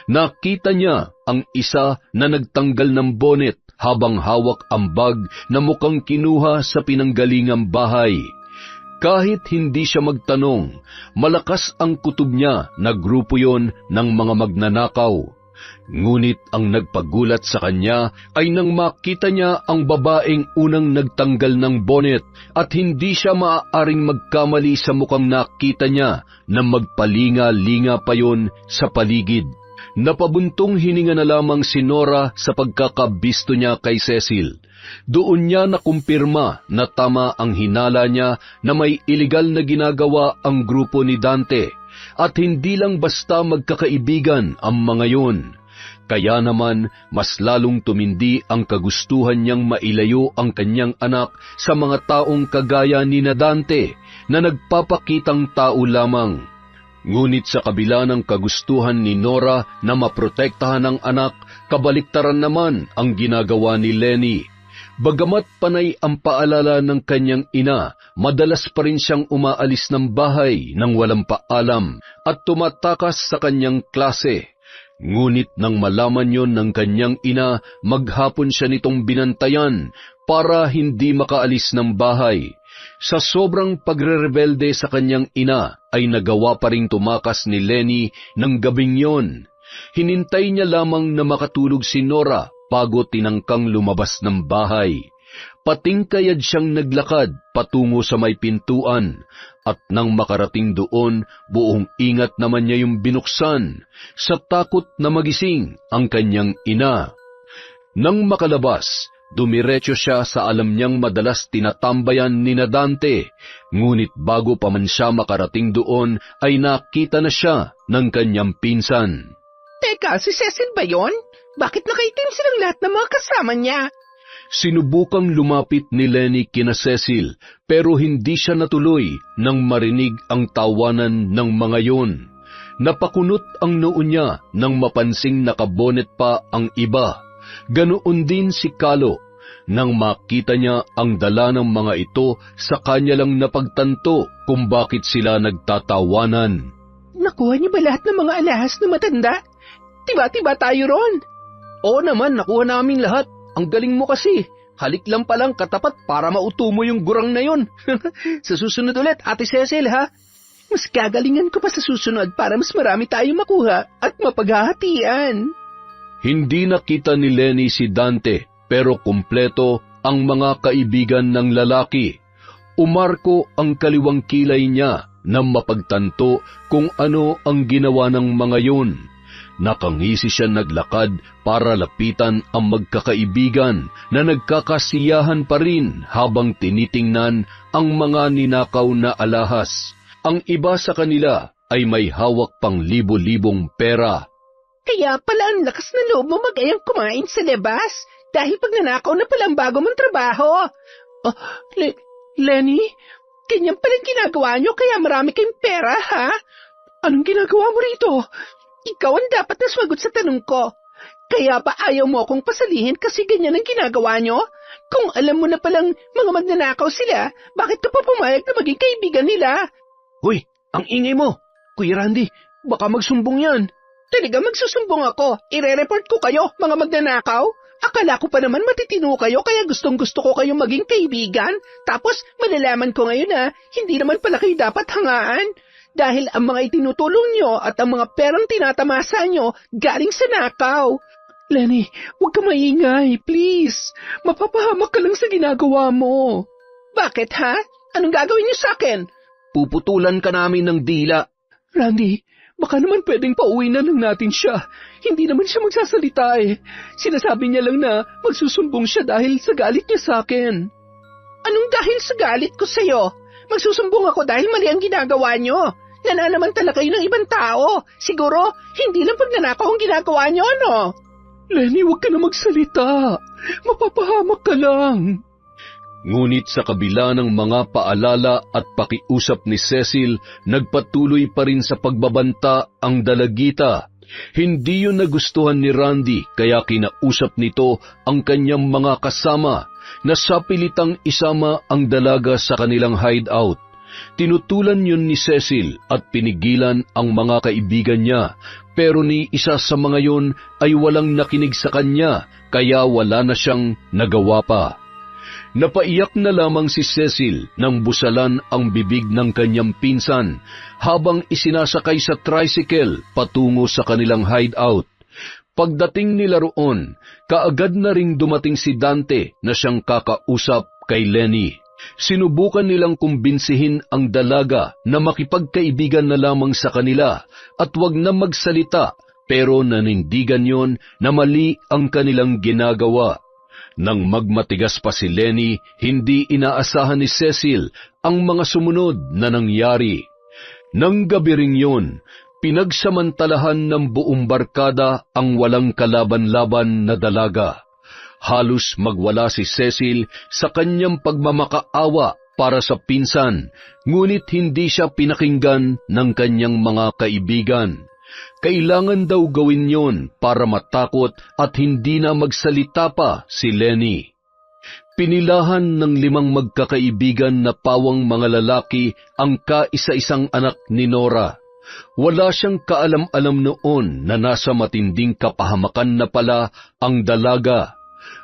Nakita niya ang isa na nagtanggal ng bonnet habang hawak ang bag na mukhang kinuha sa pinanggalingang bahay. Kahit hindi siya magtanong, malakas ang kutob niya na grupo yon ng mga magnanakaw. Ngunit ang nagpagulat sa kanya ay nang makita niya ang babaeng unang nagtanggal ng bonnet at hindi siya maaaring magkamali sa mukhang nakita niya na magpalinga-linga pa yon sa paligid. Napabuntong hininga na lamang si Nora sa pagkakabisto niya kay Cecil. Doon niya nakumpirma na tama ang hinala niya na may iligal na ginagawa ang grupo ni Dante at hindi lang basta magkakaibigan ang mga yon. Kaya naman, mas lalong tumindi ang kagustuhan niyang mailayo ang kanyang anak sa mga taong kagaya ni na Dante na nagpapakitang tao lamang. Ngunit sa kabila ng kagustuhan ni Nora na maprotektahan ang anak, kabaliktaran naman ang ginagawa ni Lenny. Bagamat panay ang paalala ng kanyang ina, madalas pa rin siyang umaalis ng bahay nang walang paalam at tumatakas sa kanyang klase. Ngunit nang malaman yon ng kanyang ina, maghapon siya nitong binantayan para hindi makaalis ng bahay. Sa sobrang pagrerebelde sa kanyang ina, ay nagawa pa ring tumakas ni Lenny ng gabing yon. Hinintay niya lamang na makatulog si Nora bago tinangkang lumabas ng bahay. Patingkayad siyang naglakad patungo sa may pintuan at nang makarating doon, buong ingat naman niya yung binuksan sa takot na magising ang kanyang ina. Nang makalabas, dumiretso siya sa alam niyang madalas tinatambayan ni na Dante, ngunit bago pa man siya makarating doon ay nakita na siya ng kanyang pinsan. Teka, si Cecil ba yun? Bakit nakaitim silang lahat ng mga kasama niya? Sinubukang lumapit ni Lenny kina Cecil pero hindi siya natuloy nang marinig ang tawanan ng mga yon. Napakunot ang noo niya nang mapansing nakabonet pa ang iba. Ganoon din si Kalo. Nang makita niya ang dala ng mga ito, sa kanya lang napagtanto kung bakit sila nagtatawanan. Nakuha niyo ba lahat ng mga alahas na matanda? Tiba-tiba tayo ron. Oo naman, nakuha namin lahat. Ang galing mo kasi. Halik lang palang katapat para mauto mo yung gurang na yon. Sa susunod ulit, Ate Cecil, ha? Mas gagalingan ko pa sa susunod para mas marami tayong makuha at mapaghahatian. Hindi nakita ni Lenny si Dante, pero kumpleto ang mga kaibigan ng lalaki. Umarko ang kaliwang kilay niya na mapagtanto kung ano ang ginawa ng mga yun. Nakangisi siya naglakad para lapitan ang magkakaibigan na nagkakasiyahan pa rin habang tinitingnan ang mga ninakaw na alahas. Ang iba sa kanila ay may hawak pang libo-libong pera. Kaya pala ang lakas na loob mo mag-ayang kumain sa labas dahil pag nanakaw na pala ang bago mong trabaho. Lenny, ganyan palang ginagawa nyo kaya marami kayong pera, ha? Anong ginagawa mo rito? Ikaw ang dapat na sumagot sa tanong ko. Kaya ba ayaw mo akong pasalihin kasi ganyan ang ginagawa nyo? Kung alam mo na palang mga magnanakaw sila, bakit ka pa pumayag na maging kaibigan nila? Hoy, ang ingay mo. Kuya Randy, baka magsumbong yan. Talaga magsusumbong ako. Ire-report ko kayo, mga magnanakaw. Akala ko pa naman matitino kayo kaya gustong-gusto ko kayong maging kaibigan. Tapos malalaman ko ngayon na hindi naman pala kayo dapat hangaan. Dahil ang mga itinutulong nyo at ang mga perang tinatamasa nyo galing sa nakaw. Lenny, huwag ka maingay, please. Mapapahamak ka lang sa ginagawa mo. Bakit ha? Anong gagawin niyo sa akin? Puputulan ka namin ng dila. Randy, baka naman pwedeng pauwi na lang natin siya. Hindi naman siya magsasalita eh. Sinasabi niya lang na magsusumbong siya dahil sa galit niya sa akin. Anong dahil sa galit ko sa'yo? Magsusumbong ako dahil mali ang ginagawa niyo. Nananamantala kayo ng ibang tao. Siguro, hindi lang pagnanakaw ang ginagawa niyo, ano? Lenny, huwag ka na magsalita. Mapapahamak ka lang. Ngunit sa kabila ng mga paalala at pakiusap ni Cecil, nagpatuloy pa rin sa pagbabanta ang dalagita. Hindi yun nagustuhan ni Randy kaya kinausap nito ang kanyang mga kasama na sapilitang isama ang dalaga sa kanilang hideout. Tinutulan yun ni Cecil at pinigilan ang mga kaibigan niya, pero ni isa sa mga yun ay walang nakinig sa kanya kaya wala na siyang nagawa pa. Napaiyak na lamang si Cecil nang busalan ang bibig ng kanyang pinsan habang isinasakay sa tricycle patungo sa kanilang hideout. Pagdating nila roon, kaagad na ring dumating si Dante na siyang kakausap kay Lenny. Sinubukan nilang kumbinsihin ang dalaga na makipagkaibigan na lamang sa kanila at wag na magsalita, pero nanindigan yon na mali ang kanilang ginagawa. Nang magmatigas pa si Lenny, hindi inaasahan ni Cecil ang mga sumunod na nangyari. Nang gabi ring yun, pinagsamantalahan ng buong barkada ang walang kalaban-laban na dalaga. Halos magwala si Cecil sa kanyang pagmamakaawa para sa pinsan, ngunit hindi siya pinakinggan ng kanyang mga kaibigan. Kailangan daw gawin yon para matakot at hindi na magsalita pa si Lenny. Pinilahan ng 5 magkakaibigan na pawang mga lalaki ang kaisa-isang anak ni Nora. Wala siyang kaalam-alam noon na nasa matinding kapahamakan na pala ang dalaga.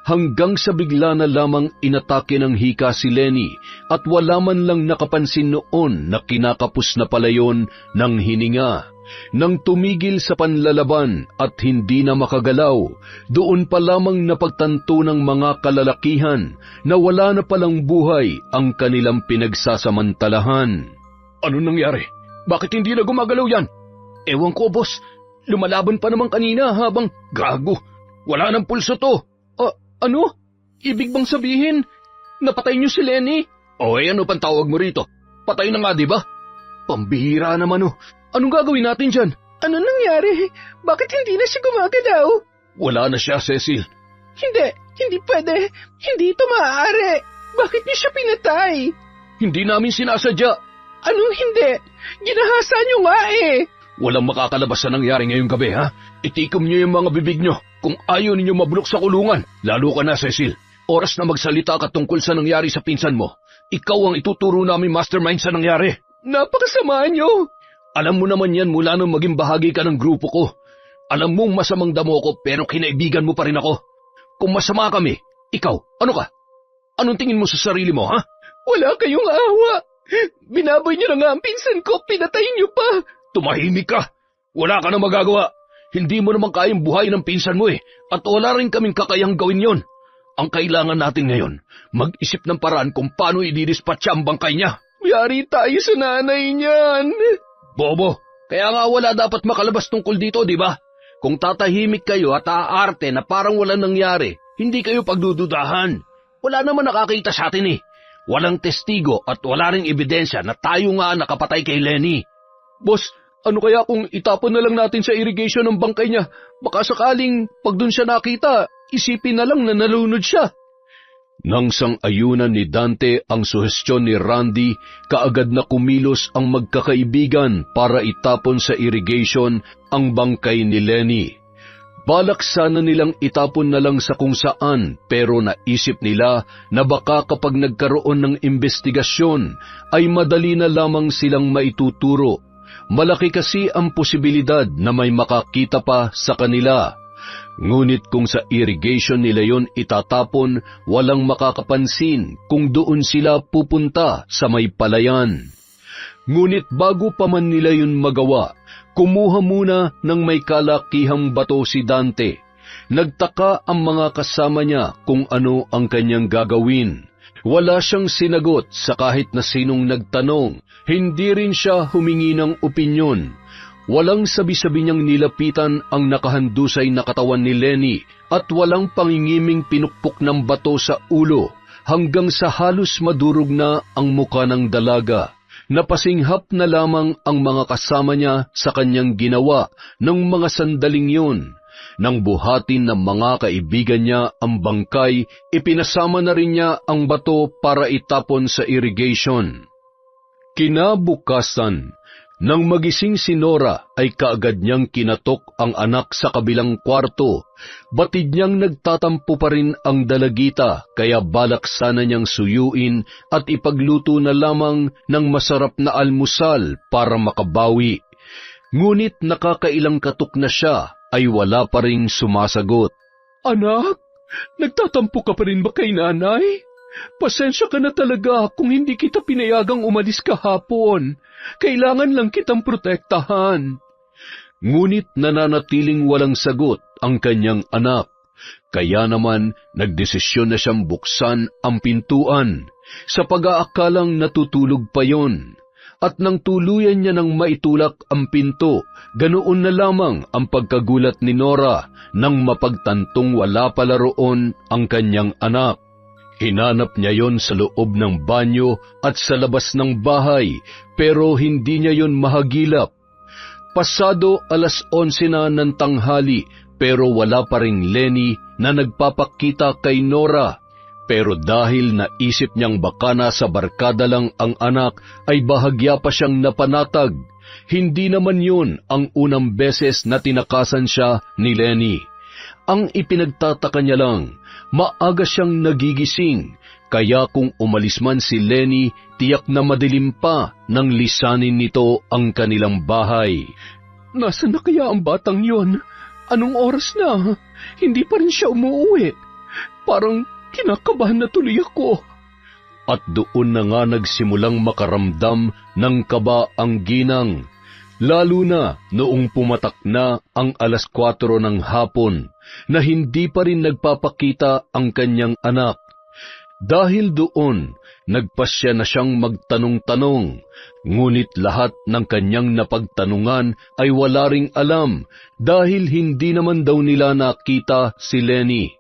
Hanggang sa bigla na lamang inatake ng hika si Lenny at wala man lang nakapansin noon na kinakapos na pala yon ng hininga. Nang tumigil sa panlalaban at hindi na makagalaw, doon pa lamang napagtanto ng mga kalalakihan na wala na palang buhay ang kanilang pinagsasamantalahan. Ano nangyari? Bakit hindi na gumagalaw yan? Ewan ko, boss. Lumalaban pa naman kanina habang gago. Wala nang pulso to. Ano? Ibig bang sabihin, napatay niyo si Lenny? O ano pang tawag mo rito? Patay na nga, di ba? Pambihira naman Anong gagawin natin dyan? Ano nangyari? Bakit hindi na siya gumagalaw? Wala na siya, Cecil. Hindi pwede. Hindi ito maaari. Bakit niyo siya pinatay? Hindi namin sinasadya. Anong hindi? Ginahasa niyo nga eh. Walang makakalabas sa nangyari ngayong gabi, ha? Itikom niyo yung mga bibig niyo kung ayaw ninyo mabulok sa kulungan. Lalo ka na, Cecil. Oras na magsalita ka tungkol sa nangyari sa pinsan mo. Ikaw ang ituturo namin mastermind sa nangyari. Napakasama niyo! Alam mo naman yan mula nung maging bahagi ka ng grupo ko. Alam mong masamang damo ko pero kinaibigan mo pa rin ako. Kung masama kami, ikaw, ano ka? Anong tingin mo sa sarili mo, ha? Wala kayong awa. Binaboy niyo na nga ang pinsan ko, pinatay niyo pa. Tumahimik ka. Wala ka na magagawa. Hindi mo naman kayang buhay ng pinsan mo at wala rin kaming kakayang gawin yon. Ang kailangan natin ngayon, mag-isip ng paraan kung paano ididispatcha ang bangkay niya. Yari tayo sa nanay niyan. Bobo, kaya nga wala dapat makalabas tungkol dito, di ba? Kung tatahimik kayo at aarte na parang walang nangyari, hindi kayo pagdududahan. Wala naman nakakita sa atin Walang testigo at wala ring ebidensya na tayo nga nakapatay kay Lenny. Boss, ano kaya kung itapon na lang natin sa irrigation ng bangkay niya? Baka sakaling pag dun siya nakita, isipin na lang na nalunod siya. Nang sang-ayunan ni Dante ang suhestyon ni Randy, kaagad na kumilos ang magkakaibigan para itapon sa irrigation ang bangkay ni Lenny. Balak sana nilang itapon na lang sa kung saan pero naisip nila na baka kapag nagkaroon ng investigasyon ay madali na lamang silang maituturo. Malaki kasi ang posibilidad na may makakita pa sa kanila. Ngunit kung sa irrigation nila yon itatapon, walang makakapansin kung doon sila pupunta sa may palayan. Ngunit bago pa man nila yun magawa, kumuha muna ng may kalakihang bato si Dante. Nagtaka ang mga kasama niya kung ano ang kanyang gagawin. Wala siyang sinagot sa kahit na sinong nagtanong. Hindi rin siya humingi ng opinyon. Walang sabi-sabi niyang nilapitan ang nakahandusay na katawan ni Lenny at walang pangingiming pinukpok ng bato sa ulo hanggang sa halos madurog na ang muka ng dalaga. Napasinghap na lamang ang mga kasama niya sa kanyang ginawa ng mga sandaling yun. Nang buhatin ng mga kaibigan niya ang bangkay, ipinasama na rin niya ang bato para itapon sa irrigation. Kinabukasan, nang magising si Nora ay kaagad niyang kinatok ang anak sa kabilang kwarto. Batid niyang nagtatampo pa rin ang dalagita kaya balak sana niyang suyuin at ipagluto na lamang ng masarap na almusal para makabawi. Ngunit nakakailang katok na siya ay wala pa ring sumasagot. Anak, nagtatampo ka pa rin ba kay nanay? Pasensya ka na talaga kung hindi kita pinayagang umalis kahapon. Kailangan lang kitang protektahan. Ngunit nananatiling walang sagot ang kanyang anak. Kaya naman nagdesisyon na siyang buksan ang pintuan sa pag-aakalang natutulog pa yon. At nang tuluyan niya nang maitulak ang pinto, ganoon na lamang ang pagkagulat ni Nora nang mapagtantong wala pala roon ang kanyang anak. Hinanap niya yon sa loob ng banyo at sa labas ng bahay, pero hindi niya yon mahagilap. Pasado 11:00 na ng tanghali, pero wala pa ring Lenny na nagpapakita kay Nora. Pero dahil naisip niyang baka nasa barkada lang ang anak, ay bahagya pa siyang napanatag. Hindi naman yun ang unang beses na tinakasan siya ni Lenny. Ang ipinagtataka niya lang, maaga siyang nagigising, kaya kung umalis man si Lenny, tiyak na madilim pa nang lisanin nito ang kanilang bahay. Nasaan na kaya ang batang yon? Anong oras na? Hindi pa rin siya umuwi. Parang kinakabahan na tuloy ako. At doon na nga nagsimulang makaramdam ng kaba ang ginang. Lalo na noong pumatak na ang 4:00 ng hapon na hindi pa rin nagpapakita ang kanyang anak. Dahil doon, nagpasya na siyang magtanong-tanong, ngunit lahat ng kanyang napagtanungan ay wala ring alam dahil hindi naman daw nila nakita si Lenny.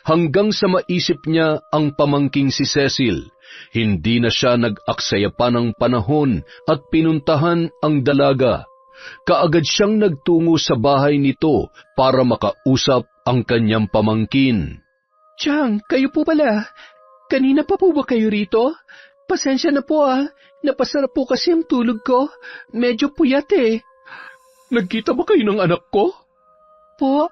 Hanggang sa maisip niya ang pamangking si Cecil, hindi na siya nag-aksaya pa ng panahon at pinuntahan ang dalaga. Kaagad siyang nagtungo sa bahay nito para makausap ang kanyang pamangkin. Chang, kayo po pala. Kanina pa po ba kayo rito? Pasensya na po napasarap po kasi ang tulog ko. Medyo puyat Nagkita ba kayo ng anak ko? Po,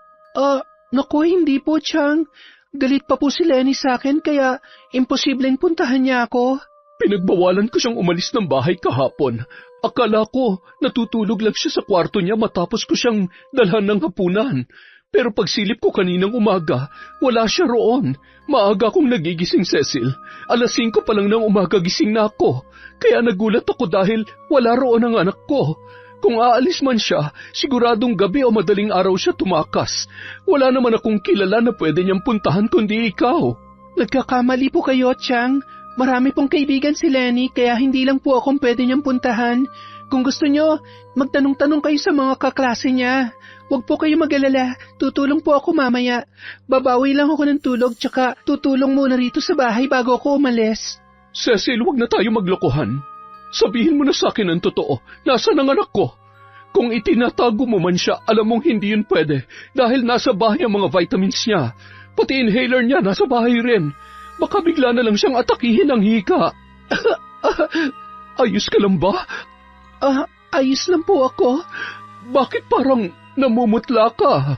naku hindi po Chang. Galit pa po si Lenny sa akin kaya imposibleng puntahan niya ako. Pinagbawalan ko siyang umalis ng bahay kahapon. Akala ko natutulog lang siya sa kwarto niya matapos ko siyang dalhan ng hapunan. Pero pagsilip ko kaninang umaga, wala siya roon. Maaga akong nagigising, Cecil. 5:00 pa lang ng umaga gising na ako. Kaya nagulat ako dahil wala roon ang anak ko. Kung aalis man siya, siguradong gabi o madaling araw siya tumakas. Wala naman akong kilala na pwede niyang puntahan kundi ikaw. Nagkakamali po kayo, Chang. Marami pong kaibigan si Lenny kaya hindi lang po akong pwede niyang puntahan. Kung gusto niyo, magtanong-tanong kayo sa mga kaklase niya. Huwag po kayo mag-alala, tutulong po ako mamaya. Babawi lang ako ng tulog tsaka tutulong muna rito sa bahay bago ako umalis. Cecil, wag na tayo maglokohan. Sabihin mo na sa akin ang totoo. Nasaan ang anak ko? Kung itinatago mo man siya, alam mong hindi yun pwede dahil nasa bahay ang mga vitamins niya. Pati inhaler niya nasa bahay rin. Baka bigla na lang siyang atakihin ng hika. Ayos ka lang ba? Ayos lang po ako. Bakit parang namumutla ka?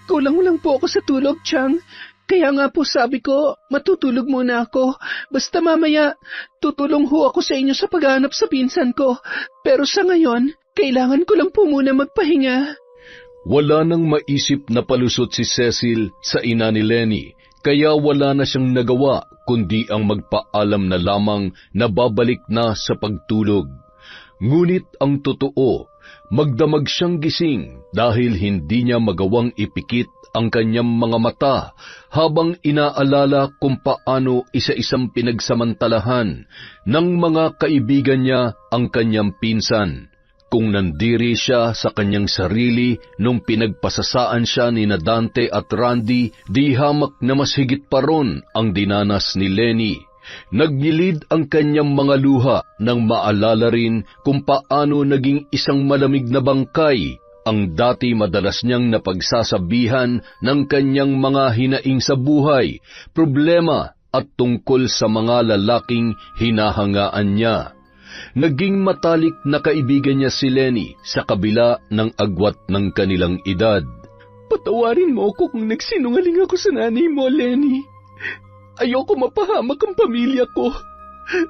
Kulang lang po ako sa tulog, Chang. Kaya nga po sabi ko, matutulog muna ako. Basta mamaya, tutulong ho ako sa inyo sa paghanap sa pinsan ko. Pero sa ngayon, kailangan ko lang po muna magpahinga. Wala nang maisip na palusot si Cecil sa ina ni Lenny, kaya wala na siyang nagawa kundi ang magpaalam na lamang na babalik na sa pagtulog. Ngunit ang totoo, magdamag siyang gising dahil hindi niya magawang ipikit ang kanyang mga mata habang inaalala kung paano isa-isang pinagsamantalahan ng mga kaibigan niya ang kanyang pinsan. Kung nandiri siya sa kanyang sarili nung pinagpasasaan siya ni Dante at Randy, di hamak na mas higit pa ron ang dinanas ni Lenny. Naggilid ang kanyang mga luha nang maalala rin kung paano naging isang malamig na bangkay ang dati madalas niyang napagsasabihan ng kanyang mga hinaing sa buhay, problema at tungkol sa mga lalaking hinahangaan niya. Naging matalik na kaibigan niya si Lenny sa kabila ng agwat ng kanilang edad. Patawarin mo ako kung nagsinungaling ako sa nanay mo, Lenny. Ayoko mapahamak ang pamilya ko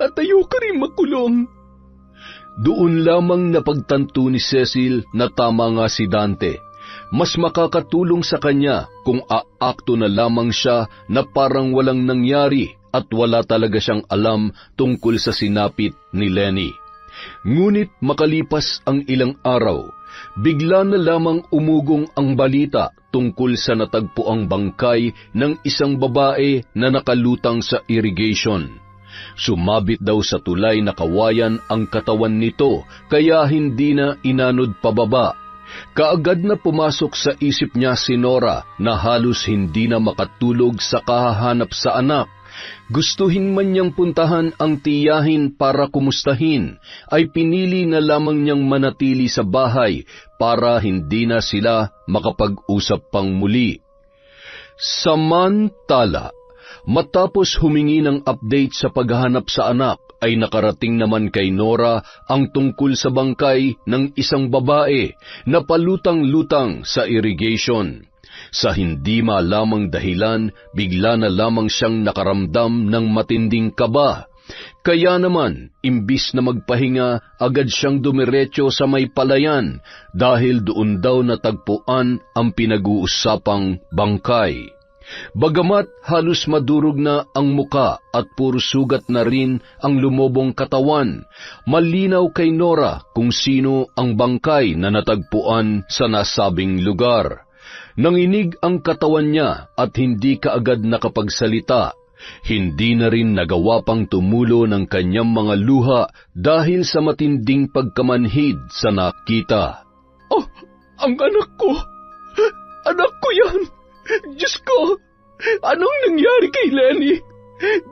at ayoko rin makulong. Doon lamang napagtanto ni Cecil na tama nga si Dante. Mas makakatulong sa kanya kung aakto na lamang siya na parang walang nangyari at wala talaga siyang alam tungkol sa sinapit ni Lenny. Ngunit makalipas ang ilang araw, bigla na lamang umugong ang balita tungkol sa natagpuang bangkay ng isang babae na nakalutang sa irrigation. Sumabit daw sa tulay na kawayan ang katawan nito kaya hindi na inanod pababa. Kaagad na pumasok sa isip niya si Nora na halos hindi na makatulog sa kahahanap sa anak. Gustuhin man niyang puntahan ang tiyahin para kumustahin, ay pinili na lamang niyang manatili sa bahay para hindi na sila makapag-usap pang muli. Samantala, matapos humingi ng update sa paghahanap sa anak, ay nakarating naman kay Nora ang tungkol sa bangkay ng isang babae na palutang-lutang sa irrigation. Sa hindi malamang dahilan, bigla na lamang siyang nakaramdam ng matinding kaba. Kaya naman, imbis na magpahinga, agad siyang dumiretso sa may palayan dahil doon daw natagpuan ang pinag-uusapang bangkay. Bagamat halos madurog na ang muka at puro sugat na rin ang lumobong katawan, malinaw kay Nora kung sino ang bangkay na natagpuan sa nasabing lugar. Nanginig ang katawan niya at hindi kaagad nakapagsalita. Hindi na rin nagawa pang tumulo ng kanyang mga luha dahil sa matinding pagkamanhid sa nakita. Oh, ang anak ko! Anak ko yan! Diyos ko! Anong nangyari kay Lenny?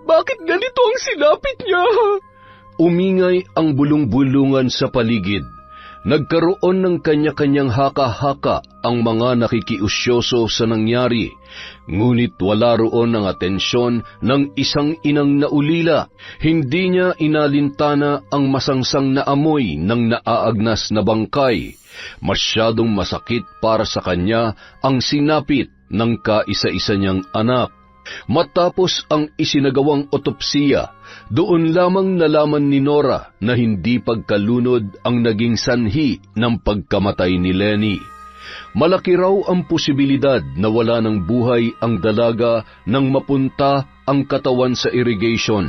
Bakit ganito ang sinapit niya? Umingay ang bulong-bulungan sa paligid. Nagkaroon ng kanya-kanyang haka-haka ang mga nakikiusyoso sa nangyari, ngunit wala roon ang atensyon ng isang inang naulila. Hindi niya inalintana ang masangsang na amoy ng naaagnas na bangkay. Masyadong masakit para sa kanya ang sinapit ng kaisa-isa niyang anak. Matapos ang isinagawang otopsiya, doon lamang nalaman ni Nora na hindi pagkalunod ang naging sanhi ng pagkamatay ni Lenny. Malaki raw ang posibilidad na wala ng buhay ang dalaga nang mapunta ang katawan sa irrigation.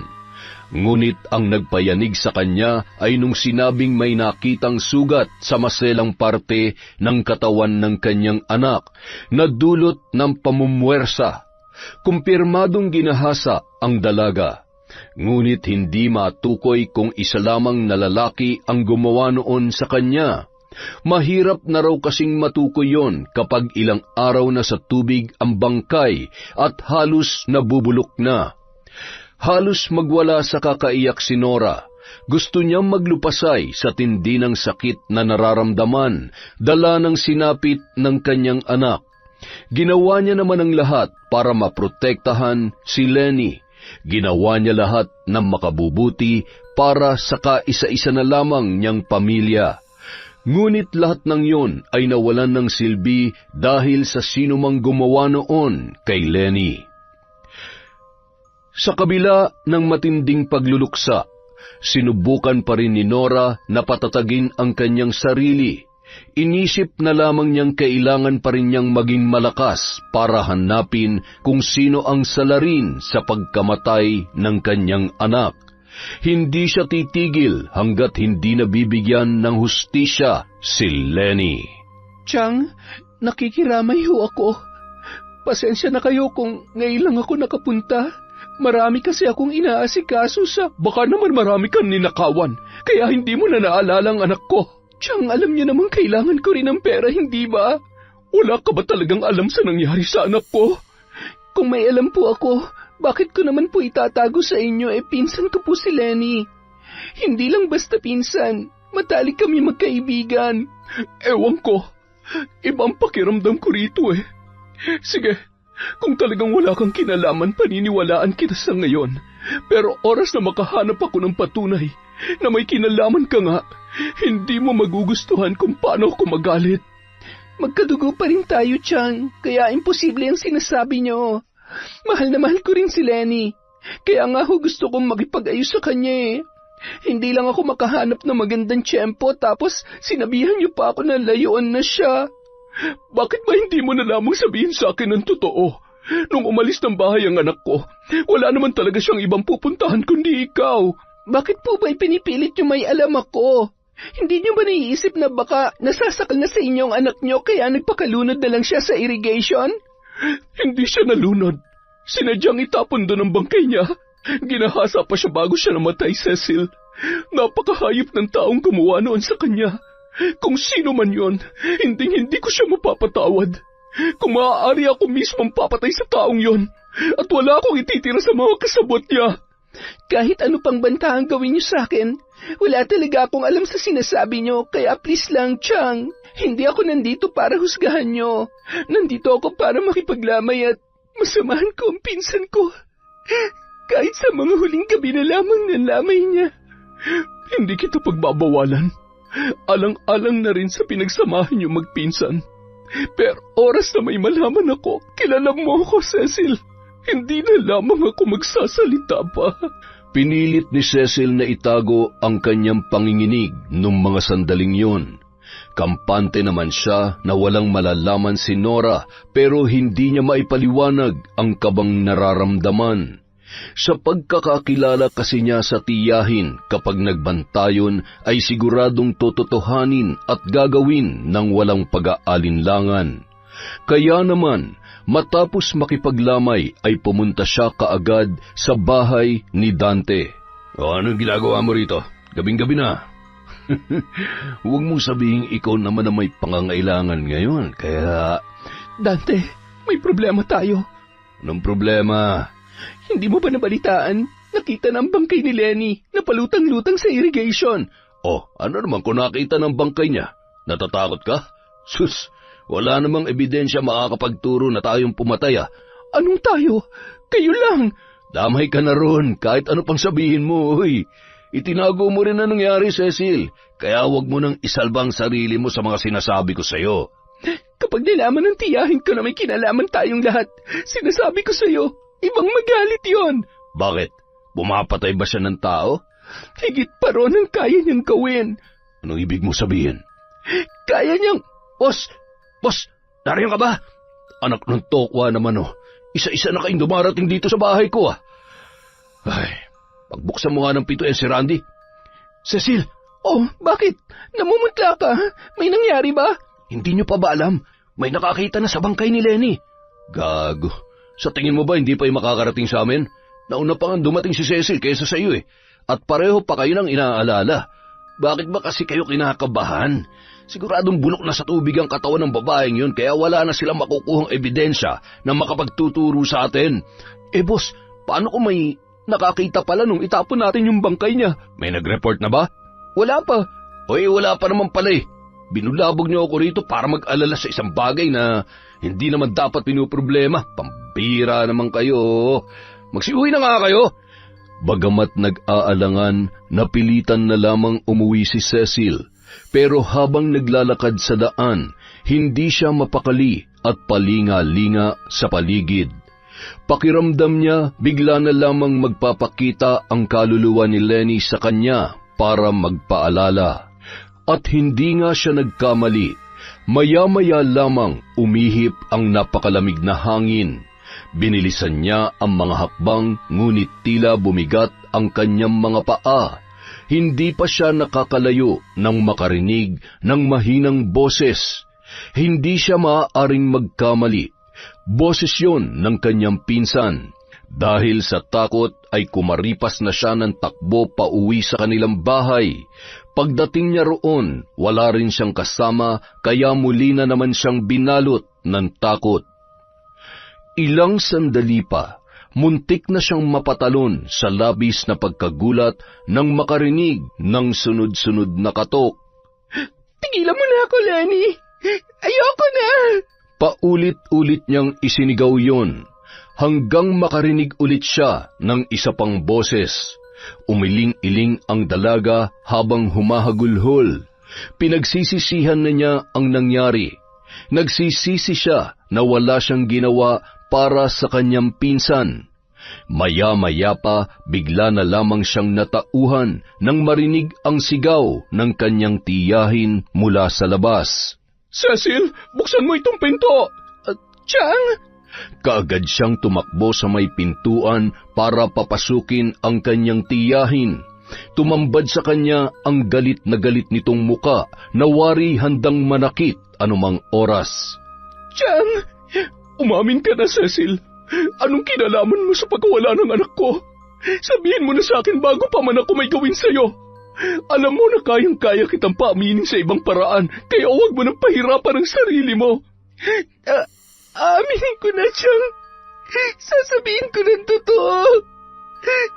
Ngunit ang nagpayanig sa kanya ay nung sinabing may nakitang sugat sa maselang parte ng katawan ng kanyang anak na dulot ng pamumuwersa. Kumpirmadong ginahasa ang dalaga. Ngunit hindi matukoy kung isa lamang na lalaki ang gumawa noon sa kanya. Mahirap na raw kasing matukoy yon kapag ilang araw na sa tubig ang bangkay at halos nabubulok na. Halos magwala sa kakaiyak si Nora. Gusto niyang maglupasay sa tindi ng sakit na nararamdaman, dala ng sinapit ng kanyang anak. Ginawa niya naman ang lahat para maprotektahan si Lenny. Ginawa niya lahat ng makabubuti para sa kaisa-isa na lamang niyang pamilya. Ngunit lahat ng yon ay nawalan ng silbi dahil sa sinumang gumawa noon kay Lenny. Sa kabila ng matinding pagluluksa, sinubukan pa rin ni Nora na patatagin ang kanyang sarili. Inisip na lamang niyang kailangan pa rin niyang maging malakas para hanapin kung sino ang salarin sa pagkamatay ng kanyang anak. Hindi siya titigil hanggat hindi nabibigyan ng hustisya si Lenny. Chang, nakikiramay ho ako. Pasensya na kayo kung ngayon lang ako nakapunta. Marami kasi akong inaasikaso sa... Baka naman marami kang ninakawan, kaya hindi mo na naalala ang anak ko. Chang, alam niyo naman kailangan ko rin ng pera, hindi ba? Wala ka ba talagang alam sa nangyari sa anak ko? Kung may alam po ako, bakit ko naman po itatago sa inyo? Pinsan ko po si Lenny. Hindi lang basta pinsan, matalik kami magkaibigan. Ewan ko, ibang pakiramdam ko rito eh. Sige, kung talagang wala kang kinalaman, paniniwalaan kita sa ngayon. Pero oras na makahanap ako ng patunay na may kinalaman ka nga, hindi mo magugustuhan kung paano ako magalit. Magkadugo pa rin tayo, Chang, kaya imposible ang sinasabi niyo. Mahal na mahal ko rin si Lenny, kaya nga ho gusto kong makipag-ayos sa kanya eh. Hindi lang ako makahanap ng magandang tiyempo tapos sinabihan niyo pa ako na layuan na siya. Bakit ba hindi mo na lamang sabihin sa akin ang totoo? Nung umalis ng bahay ang anak ko, wala naman talaga siyang ibang pupuntahan kundi ikaw. Bakit po ba ipinipilit niyo may alam ako? Hindi niyo ba naiisip na baka nasasakal na sa inyong anak niyo kaya nagpakalunod na lang siya sa irrigation? Hindi siya nalunod. Sinadyang itapon doon ang bangkay niya. Ginahasa pa siya bago siya namatay, Cecil. Napakahayop ng taong gumawa noon sa kanya. Kung sino man yon, hindi ko siya mapapatawad. Kung maaari ako mismong papatay sa taong yon, at wala akong ititira sa mga kasabot niya. Kahit ano pang banta ang gawin niyo sa akin, wala talaga akong alam sa sinasabi niyo, kaya please lang, Chang. Hindi ako nandito para husgahan niyo. Nandito ako para makipaglamay at masamahan ko ang pinsan ko. Kahit sa mga huling gabi na lamang ng lamay niya. Hindi kita pagbabawalan. Alang-alang na rin sa pinagsamahan niyo magpinsan. Pero oras na may malaman ako, kilala mo ako, Cecil. Hindi na lamang ako magsasalita pa. Pinilit ni Cecil na itago ang kanyang panginginig nung mga sandaling yun. Kampante naman siya na walang malalaman si Nora pero hindi niya maipaliwanag ang kabang nararamdaman. Sa pagkakakilala kasi niya sa tiyahin kapag nagbantayon ay siguradong tototohanin at gagawin ng walang pag-aalinlangan. Kaya naman, matapos makipaglamay ay pumunta siya kaagad sa bahay ni Dante. Anong ginagawa mo rito? Gabing-gabi na. Huwag mong sabihin ikaw naman na may pangangailangan ngayon, kaya... Dante, may problema tayo. Anong problema? Hindi mo ba nabalitaan? Nakita ng bangkay ni Lenny na palutang-lutang sa irrigation. Oh, ano naman kung nakita ng bangkay niya? Natatakot ka? Sus, wala namang ebidensya makakapagturo na tayong pumatay ah. Anong tayo? Kayo lang. Damay ka na ron, kahit ano pang sabihin mo, hoy. Itinago mo rin na nangyari, Cecil. Kaya huwag mo nang isalbang sarili mo sa mga sinasabi ko sa'yo. Kapag nalaman ng tiyahin ko na may kinalaman tayong lahat, sinasabi ko sa'yo, ibang magalit yon. Bakit? Pumapatay ba siya ng tao? Higit pa ron ang kaya niyang gawin. Anong ibig mo sabihin? Kaya niyang... Boss! Boss! Nariyan ka ba? Anak ng tokwa naman Isa-isa na kayong dumarating dito sa bahay ko Ay, pagbuksan mo nga ng pinto si Randy. Cecil! Oh, bakit? Namumutla ka? May nangyari ba? Hindi niyo pa ba alam? May nakakita na sa bangkay ni Lenny. Gago. Sa tingin mo ba hindi pa yung makakarating sa amin? Nauna pa nga dumating si Cecil kaysa sa iyo At pareho pa kayo nang inaalala. Bakit ba kasi kayo kinakabahan? Siguradong bulok na sa tubig ang katawan ng babaeng yun kaya wala na silang makukuhang ebidensya na makapagtuturo sa atin. Boss, paano kung may nakakita pala nung itapon natin yung bangkay niya? May nag-report na ba? Wala pa. Wala pa naman pala Binulabog niyo ako rito para mag-alala sa isang bagay na hindi naman dapat pinuproblema. Pambira naman kayo. Magsiuwi na nga kayo. Bagamat nag-aalangan, napilitan na lamang umuwi si Cecil. Pero habang naglalakad sa daan, hindi siya mapakali at palinga-linga sa paligid. Pakiramdam niya bigla na lamang magpapakita ang kaluluwa ni Lenny sa kanya para magpaalala. At hindi nga siya nagkamali. Maya-maya lamang umihip ang napakalamig na hangin. Binilisan niya ang mga hakbang ngunit tila bumigat ang kanyang mga paa. Hindi pa siya nakakalayo nang makarinig ng mahinang boses. Hindi siya maaaring magkamali. Boses yon ng kanyang pinsan. Dahil sa takot ay kumaripas na siya ng takbo pauwi sa kanilang bahay. Pagdating niya roon, wala rin siyang kasama kaya muli na naman siyang binalot ng takot. Ilang sandali pa, muntik na siyang mapatalon sa labis na pagkagulat nang makarinig ng sunod-sunod na katok. Tigilan mo na ako, Lenny! Ayoko na! Paulit-ulit niyang isinigaw yon, hanggang makarinig ulit siya ng isa pang boses. Umiling-iling ang dalaga habang humahagulhol. Pinagsisisihan na niya ang nangyari. Nagsisisi siya na wala siyang ginawa para sa kanyang pinsan. Maya-maya pa, bigla na lamang siyang natauhan nang marinig ang sigaw ng kanyang tiyahin mula sa labas. Cecil, buksan mo itong pinto! Chang! Kaagad siyang tumakbo sa may pintuan para papasukin ang kanyang tiyahin. Tumambad sa kanya ang galit na galit nitong muka na wari handang manakit anumang oras. Chang! Umamin ka na, Cecil. Anong kinalaman mo sa pagkawala ng anak ko? Sabihin mo na sa akin bago pa man ako may gawin sa'yo. Alam mo na kayang-kaya kitang paaminin sa ibang paraan, kaya huwag mo nang pahirapan ang sarili mo. Aminin ko na, Chang. Sasabihin ko ng totoo.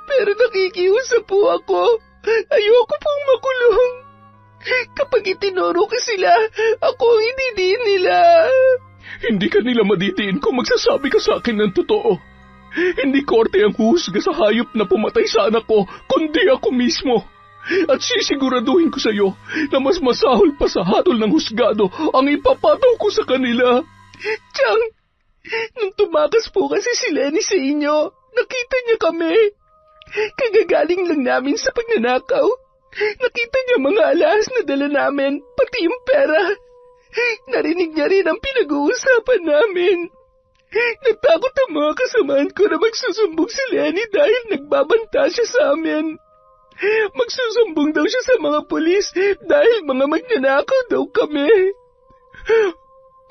Pero nakikiusap po ako. Ayoko pong makulong. Kapag itinuro ko sila, ako ang ididiin nila. Hindi ka nila madidiin kung magsasabi ka sa akin ng totoo. Hindi korte ang huhusga sa hayop na pumatay sa anak ko, kundi ako mismo. At sisiguraduhin ko sa iyo na mas masahol pa sa hatol ng husgado ang ipapataw ko sa kanila. Chang, nung tumakas po kasi si Lenny sa inyo, nakita niya kami. Kagagaling lang namin sa pagnanakaw. Nakita niya mga alahas na dala namin, pati yung pera. Narinig niya rin ang pinag-uusapan namin. Natakot ang mga kasamahan ko na magsusumbong si Lenny dahil nagbabanta siya sa amin. Magsusumbong daw siya sa mga pulis dahil mga magnanakaw daw kami.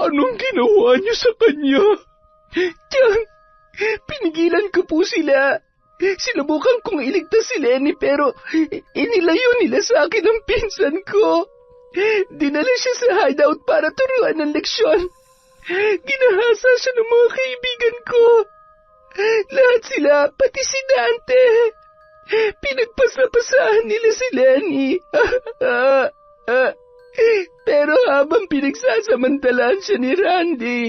Anong ginawa niyo sa kanya? Tiyang, pinigilan ko po sila. Sinubukan kong iligtas si Lenny pero inilayo nila sa akin ang pinsan ko. Dinala siya sa hideout para turuan ng leksyon. Ginahasa siya ng mga kaibigan ko. Lahat sila, pati si Dante. Pinagpasapasahan nila si Lenny. Pero habang pinagsasamantalaan siya ni Randy,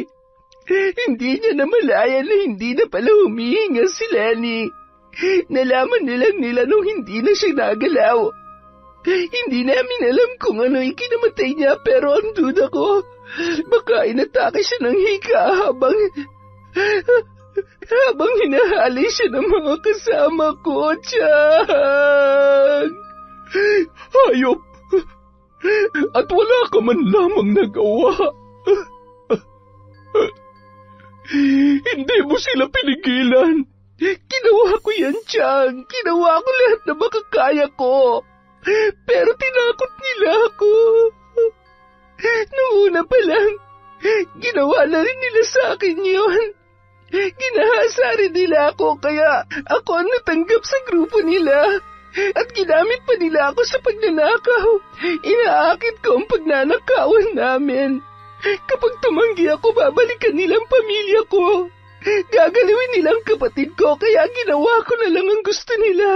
hindi niya namalayan na hindi na pala humihinga si Lenny. Nalaman nilang nila nung hindi na siya nagalaw. Hindi namin alam kung ano ikinamatay niya pero ang duda ko, baka inatake siya ng hika habang hinahali siya ng mga kasama ko, Chang. Hayop! At wala ka man lamang nagawa. Hindi mo sila pinigilan. Ginawa ko yan, Chang. Ginawa ko lahat na makakaya ko. Pero tinakot nila ako. Noong una pa lang, ginawa na rin nila sa akin yun. Ginahasa rin nila ako, kaya ako ang natanggap sa grupo nila. At ginamit pa nila ako sa pagnanakaw. Inaakit ko ang pagnanakawan namin. Kapag tumanggi ako, babalikan nilang pamilya ko. Gagalawin nilang kapatid ko, kaya ginawa ko na lang ang gusto nila.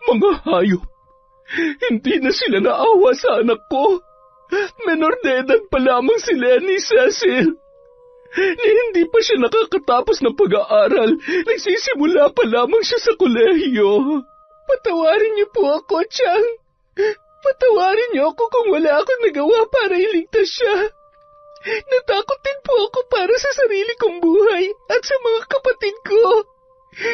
Mga hayop! Hindi na sila naawa sa anak ko. Menor de edad pa lamang si Lenny, Cecil. Hindi pa siya nakakatapos ng pag-aaral. Nagsisimula pa lamang siya sa kolehiyo. Patawarin niyo po ako, Chang. Patawarin niyo ako kung wala akong nagawa para iligtas siya. Natakot din po ako para sa sarili kong buhay at sa mga kapatid ko.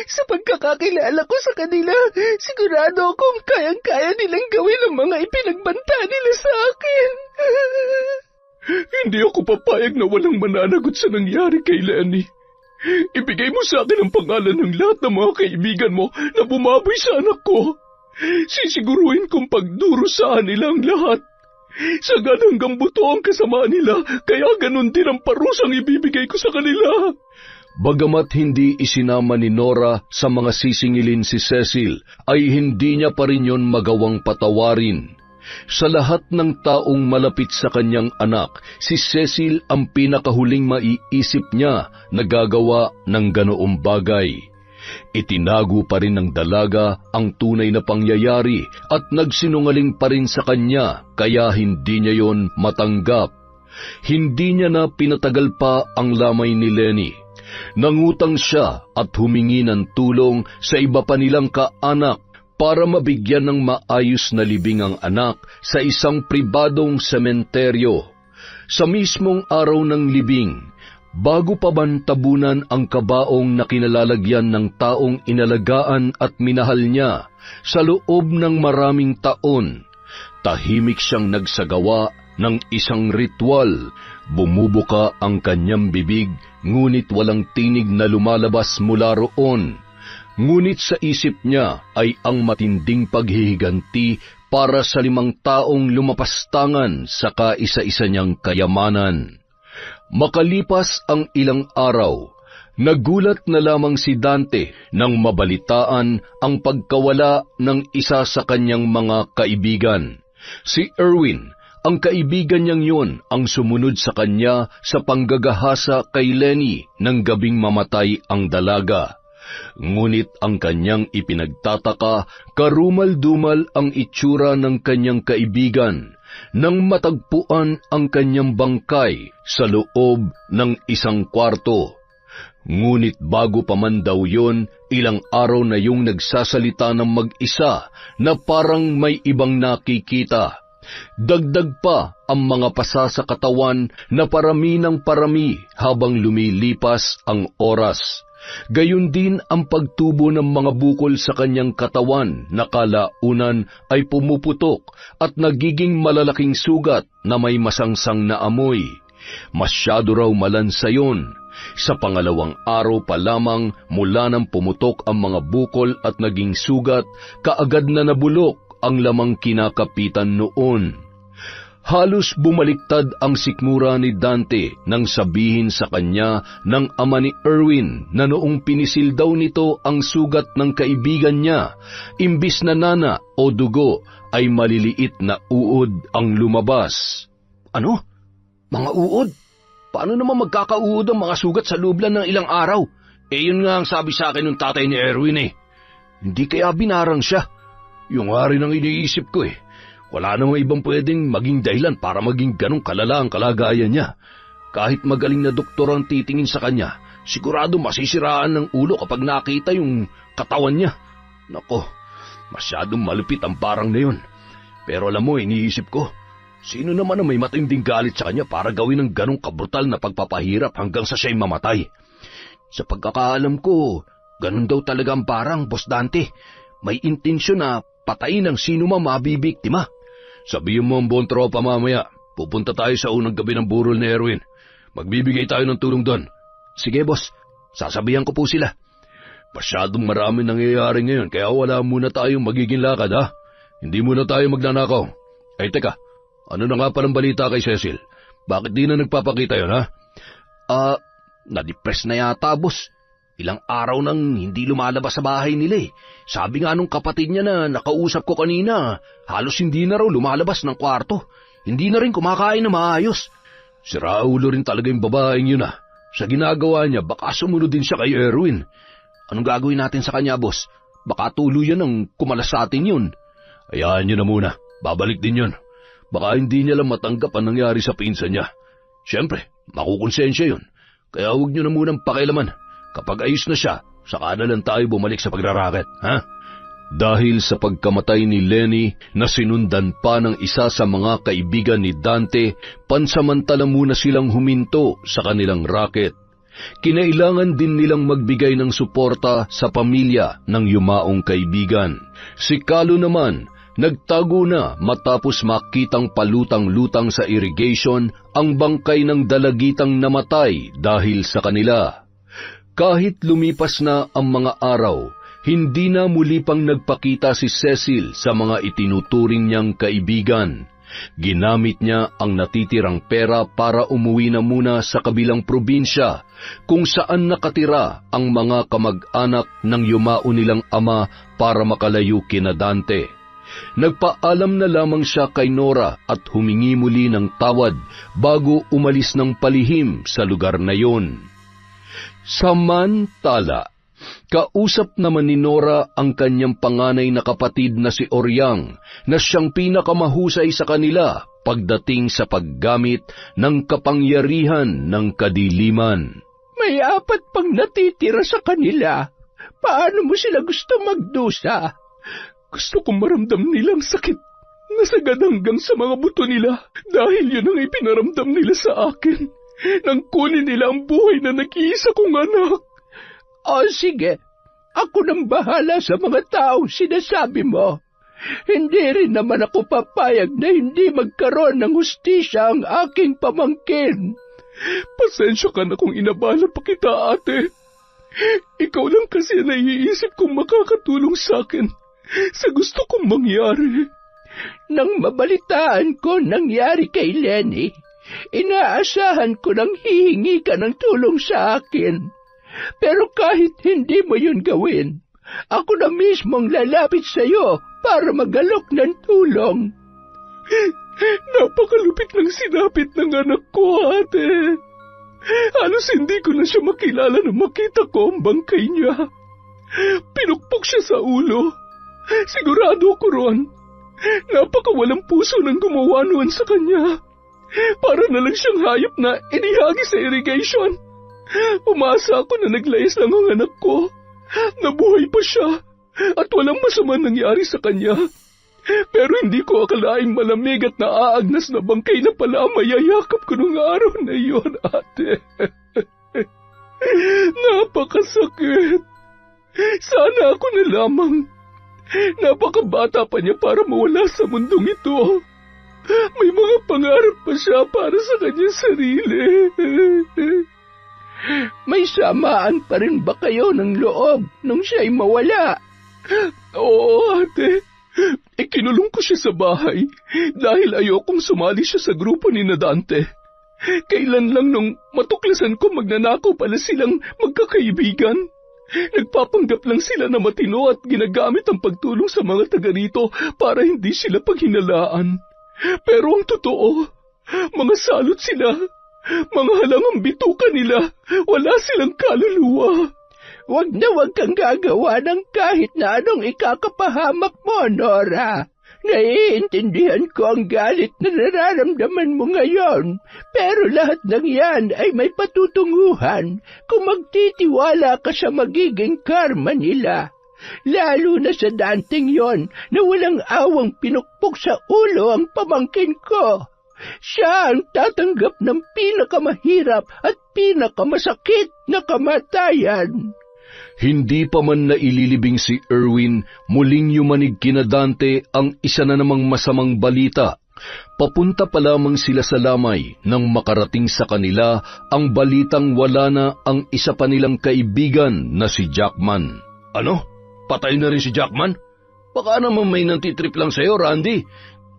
Sa pagkakakilala ko sa kanila, sigurado akong kayang-kaya nilang gawin ang mga ipinagbanta nila sa akin. Hindi ako papayag na walang mananagot sa nangyari kay Lenny. Ibigay mo sa akin ang pangalan ng lahat ng mga kaibigan mo na bumaboy sa anak ko. Sisiguruhin kong pagdurusahan nila ang lahat. Sagad hanggang buto ang kasamaan nila, kaya ganun din ang parusang ibibigay ko sa kanila. Bagamat hindi isinama ni Nora sa mga sisingilin si Cecil, ay hindi niya pa rin yon magawang patawarin. Sa lahat ng taong malapit sa kanyang anak, si Cecil ang pinakahuling maiisip niya na gagawa ng ganoong bagay. Itinago pa rin ng dalaga ang tunay na pangyayari at nagsinungaling pa rin sa kanya, kaya hindi niya yon matanggap. Hindi niya na pinatagal pa ang lamay ni Lenny. Nangutang siya at humingi ng tulong sa iba pa nilang kaanak para mabigyan ng maayos na libing ang anak sa isang pribadong sementeryo. Sa mismong araw ng libing, bago pa man tabunan ang kabaong na kinalalagyan ng taong inalagaan at minahal niya sa loob ng maraming taon, tahimik siyang nagsagawa ng isang ritual. Bumubuka ang kanyang bibig, ngunit walang tinig na lumalabas mula roon. Ngunit sa isip niya ay ang matinding paghihiganti para sa 5 taong lumapastangan sa kaisa-isa niyang kayamanan. Makalipas ang ilang araw, nagulat na lamang si Dante nang mabalitaan ang pagkawala ng isa sa kanyang mga kaibigan. Si Erwin, ang kaibigan niyang yun, ang sumunod sa kanya sa panggagahasa kay Lenny nang gabing mamatay ang dalaga. Ngunit ang kanyang ipinagtataka, karumal-dumal ang itsura ng kanyang kaibigan nang matagpuan ang kanyang bangkay sa loob ng isang kwarto. Ngunit bago pa man daw yun, ilang araw na yung nagsasalita ng mag-isa na parang may ibang nakikita. Dagdag pa ang mga pasa sa katawan na parami ng parami habang lumilipas ang oras. Gayon din ang pagtubo ng mga bukol sa kanyang katawan na kalaunan ay pumuputok at nagiging malalaking sugat na may masangsang na amoy. Masyado raw malansa yun. Sa pangalawang araw pa lamang mula nang pumutok ang mga bukol at naging sugat, kaagad na nabulok ang lamang kinakapitan noon. Halos bumaliktad ang sikmura ni Dante nang sabihin sa kanya ng ama ni Erwin na noong pinisil daw nito ang sugat ng kaibigan niya, imbis na nana o dugo ay maliliit na uod ang lumabas. Ano? Mga uod? Paano naman magkakauod ang mga sugat sa loob lang ng ilang araw? Yun nga ang sabi sa akin ng tatay ni Erwin eh. Hindi kaya binarang siya? Yung nga rin ang iniisip ko eh. Wala namang ibang pwedeng maging dahilan para maging ganong kalala ang kalagayan niya. Kahit magaling na doktor ang titingin sa kanya, sigurado masisiraan ng ulo kapag nakita yung katawan niya. Nako, masyadong malupit ang parang na yun. Pero alam mo, iniisip ko, sino naman ang may matinding galit sa kanya para gawin ng ganong kabrutal na pagpapahirap hanggang sa siya'y mamatay? Sa pagkakaalam ko, ganun daw talaga ang parang, Boss Dante. May intensyon na patayin ang sino man mabibiktima. Sabihin mo ang buong tropa mamaya. Pupunta tayo sa unang gabi ng burol ni Erwin. Magbibigay tayo ng tulong doon. Sige, boss. Sasabihan ko po sila. Masyadong marami nangyayari ngayon kaya wala muna tayong magiging lakad, ha? Hindi muna tayo magnanakaw. Ay, teka. Ano na nga palang balita kay Cecil? Bakit di na nagpapakita yun, ha? Na-depress na yata, boss. Ilang araw nang hindi lumalabas sa bahay nila eh. Sabi nga nung kapatid niya na nakausap ko kanina, halos hindi na raw lumalabas ng kwarto. Hindi na rin kumakain na maayos. Siraulo rin talaga yung babaeng yun, ha? Sa ginagawa niya, baka sumunod din siya kay Erwin. Anong gagawin natin sa kanya, boss? Baka tuluyan ang kumalas sa atin yun. Hayaan niyo na muna. Babalik din yun. Baka hindi niya lang matanggap ang nangyari sa pinsan niya. Siyempre, makukonsensya yun. Kaya huwag niyo na munang pakialaman. Kapag ayos na siya, saka na lang tayo bumalik sa pagraraket, ha? Dahil sa pagkamatay ni Lenny na sinundan pa ng isa sa mga kaibigan ni Dante, pansamantala muna silang huminto sa kanilang racket. Kinailangan din nilang magbigay ng suporta sa pamilya ng yumaong kaibigan. Si Carlo naman, nagtago na matapos makitang palutang-lutang sa irrigation ang bangkay ng dalagitang namatay dahil sa kanila. Kahit lumipas na ang mga araw, hindi na muli pang nagpakita si Cecil sa mga itinuturing niyang kaibigan. Ginamit niya ang natitirang pera para umuwi na muna sa kabilang probinsya kung saan nakatira ang mga kamag-anak ng yumao nilang ama para makalayo kina Dante. Nagpaalam na lamang siya kay Nora at humingi muli ng tawad bago umalis ng palihim sa lugar na yon. Samantala, kausap naman ni Nora ang kanyang panganay na kapatid na si Oryang na siyang pinakamahusay sa kanila pagdating sa paggamit ng kapangyarihan ng kadiliman. May 4 pang natitira sa kanila. Paano mo sila gusto magdusa? Gusto kong maramdam nilang sakit na sagad hanggang sa mga buto nila dahil yun ang ipinaramdam nila sa akin nang kunin nila ang buhay na nag-iisa kong anak. O sige, ako nang bahala sa mga taong sinasabi mo. Hindi rin naman ako papayag na hindi magkaroon ng hustisya ang aking pamangkin. Pasensya ka na kung inabala pa kita, ate. Ikaw lang kasi naiisip kong makakatulong sa akin sa gusto kong mangyari. Nang mabalitaan ko nangyari kay Lenny, inaasahan ko nang hihingi ka ng tulong sa akin. Pero kahit hindi mo yun gawin, ako na mismong lalapit sa iyo para magalok ng tulong. Napakalupit ng sinapit ng anak ko, ate. Halos hindi ko na siya makilala nang makita ko ang bangkay niya. Pinukpok siya sa ulo. Sigurado ko ron. Napakawalang puso ng gumawa noon sa kanya. Para na lang siyang hayop na inihagi sa irrigation. Umasa ako na naglayas lang ang anak ko. Nabuhay pa siya at walang masama nangyari sa kanya. Pero hindi ko akalaing malamig at naaagnas na bangkay na pala ang mayayakap ko nung araw na iyon, ate. Napakasakit. Sana ako na lamang. Napakabata pa niya para mawala sa mundong ito. May mga pangarap pa siya para sa kanyang sarili. May samaan pa rin ba kayo ng loob nung siya'y mawala? Oo, ate. Ikinulong ko siya sa bahay dahil ayokong sumali siya sa grupo ni Dante. Kailan lang nung matuklasan ko magnanakaw pala silang magkakaibigan. Nagpapanggap lang sila na matino at ginagamit ang pagtulong sa mga taga rito para hindi sila paghinalaan. Pero ang totoo, mga salot sila. Mga halangang bituka nila, wala silang kaluluwa. Wag na wag kang gagawa ng kahit na anong ikakapahamak mo, Nora. Naiintindihan ko ang galit na nararamdaman mo ngayon, pero lahat ng yan ay may patutunguhan kung magtitiwala ka sa magiging karma nila. Lalo na sa Danteng yon na walang awang pinukpok sa ulo ang pamangkin ko. Siya ang tatanggap ng pinakamahirap at pinakamasakit na kamatayan. Hindi pa man naililibing si Erwin, muling yumanig kina Dante ang isa na namang masamang balita. Papunta pa lamang sila sa lamay nang makarating sa kanila ang balitang wala na ang isa pa nilang kaibigan na si Jackman. Ano? Patay na rin si Jackman? Baka naman may nantitrip lang sa'yo, Randy.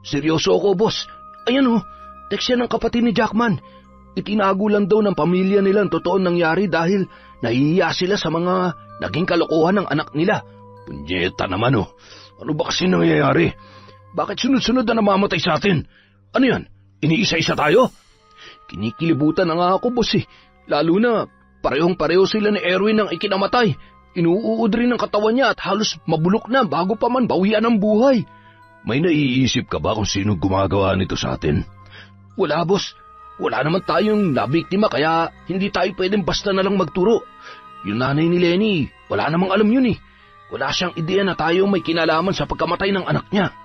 Seryoso ako, boss. Ayan text yan ng kapatid ni Jackman. Itinago lang daw ng pamilya nila ang totoong nangyari dahil nahihiya sila sa mga naging kalokohan ng anak nila. Punyeta naman Ano ba kasi nangyayari? Bakit sunod-sunod na namamatay sa atin? Ano yan? Iniisa-isa tayo? Kinikilibutan na nga ako, boss Lalo na, parehong-pareho sila ni Erwin ang ikinamatay. Inuuod rin ang katawan niya at halos mabulok na bago pa man bawian ang buhay. May naiisip ka ba kung sino gumagawa nito sa atin? Wala, boss. Wala naman tayong nabiktima kaya hindi tayo pwedeng basta na lang magturo. Yung nanay ni Lenny, wala namang alam yun Wala siyang ideya na tayo may kinalaman sa pagkamatay ng anak niya.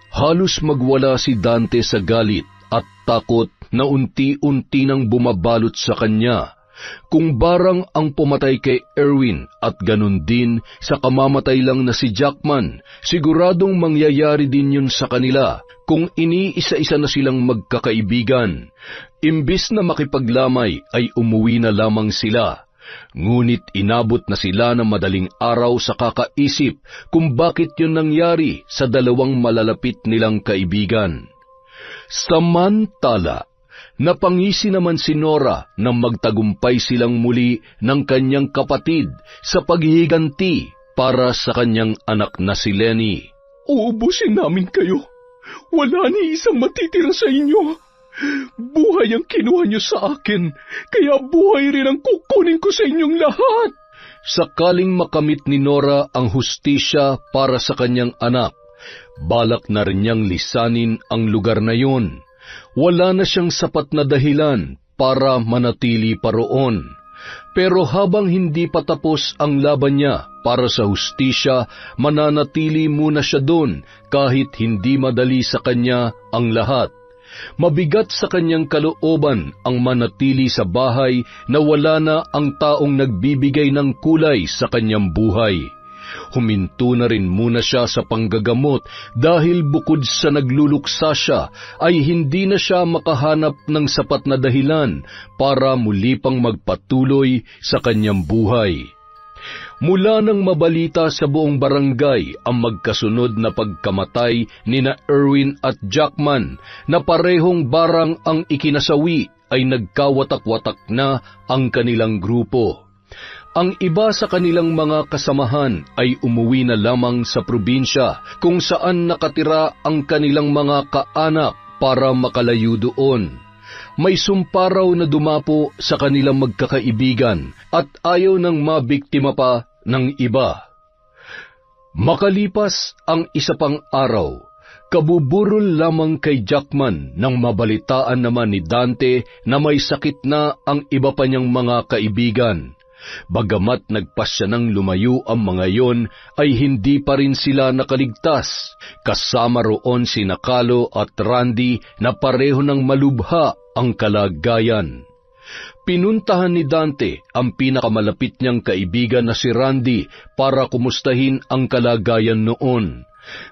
Halos magwala si Dante sa galit at takot na unti-unti nang bumabalot sa kanya. Kung barang ang pumatay kay Erwin at ganun din sa kamamatay lang na si Jackman, siguradong mangyayari din yun sa kanila kung iniisa-isa na silang magkakaibigan. Imbis na makipaglamay ay umuwi na lamang sila. Ngunit inabot na sila ng madaling araw sa kakaisip kung bakit yun nangyari sa dalawang malalapit nilang kaibigan. Samantala, napangisi naman si Nora na magtagumpay silang muli ng kanyang kapatid sa paghihiganti para sa kanyang anak na si Lenny. Uubusin namin kayo. Wala ni isang matitira sa inyo. Buhay ang kinuha niyo sa akin, kaya buhay rin ang kukunin ko sa inyong lahat. Sakaling makamit ni Nora ang hustisya para sa kanyang anak, balak na rin niyang lisanin ang lugar na yun. Wala na siyang sapat na dahilan para manatili pa roon. Pero habang hindi pa tapos ang laban niya para sa hustisya, mananatili muna siya doon kahit hindi madali sa kanya ang lahat. Mabigat sa kanyang kalooban ang manatili sa bahay na wala na ang taong nagbibigay ng kulay sa kanyang buhay. Huminto na rin muna siya sa panggagamot dahil bukod sa nagluluksa siya ay hindi na siya makahanap ng sapat na dahilan para muli pang magpatuloy sa kanyang buhay. Mula nang mabalita sa buong barangay ang magkasunod na pagkamatay nina Erwin at Jackman na parehong barang ang ikinasawi ay nagkawatak-watak na ang kanilang grupo. Ang iba sa kanilang mga kasamahan ay umuwi na lamang sa probinsya kung saan nakatira ang kanilang mga kaanak para makalayo doon. May sumpa raw na dumapo sa kanilang magkakaibigan at ayaw nang mabiktima pa ng iba. Makalipas ang isa pang araw, kabuburol lamang kay Jackman nang mabalitaan naman ni Dante na may sakit na ang iba pa niyang mga kaibigan. Bagamat nagpasya ng lumayo ang mga yon, ay hindi pa rin sila nakaligtas. Kasama roon si Nakalo at Randy na pareho ng malubha ang kalagayan. Pinuntahan ni Dante ang pinakamalapit niyang kaibigan na si Randy para kumustahin ang kalagayan noon.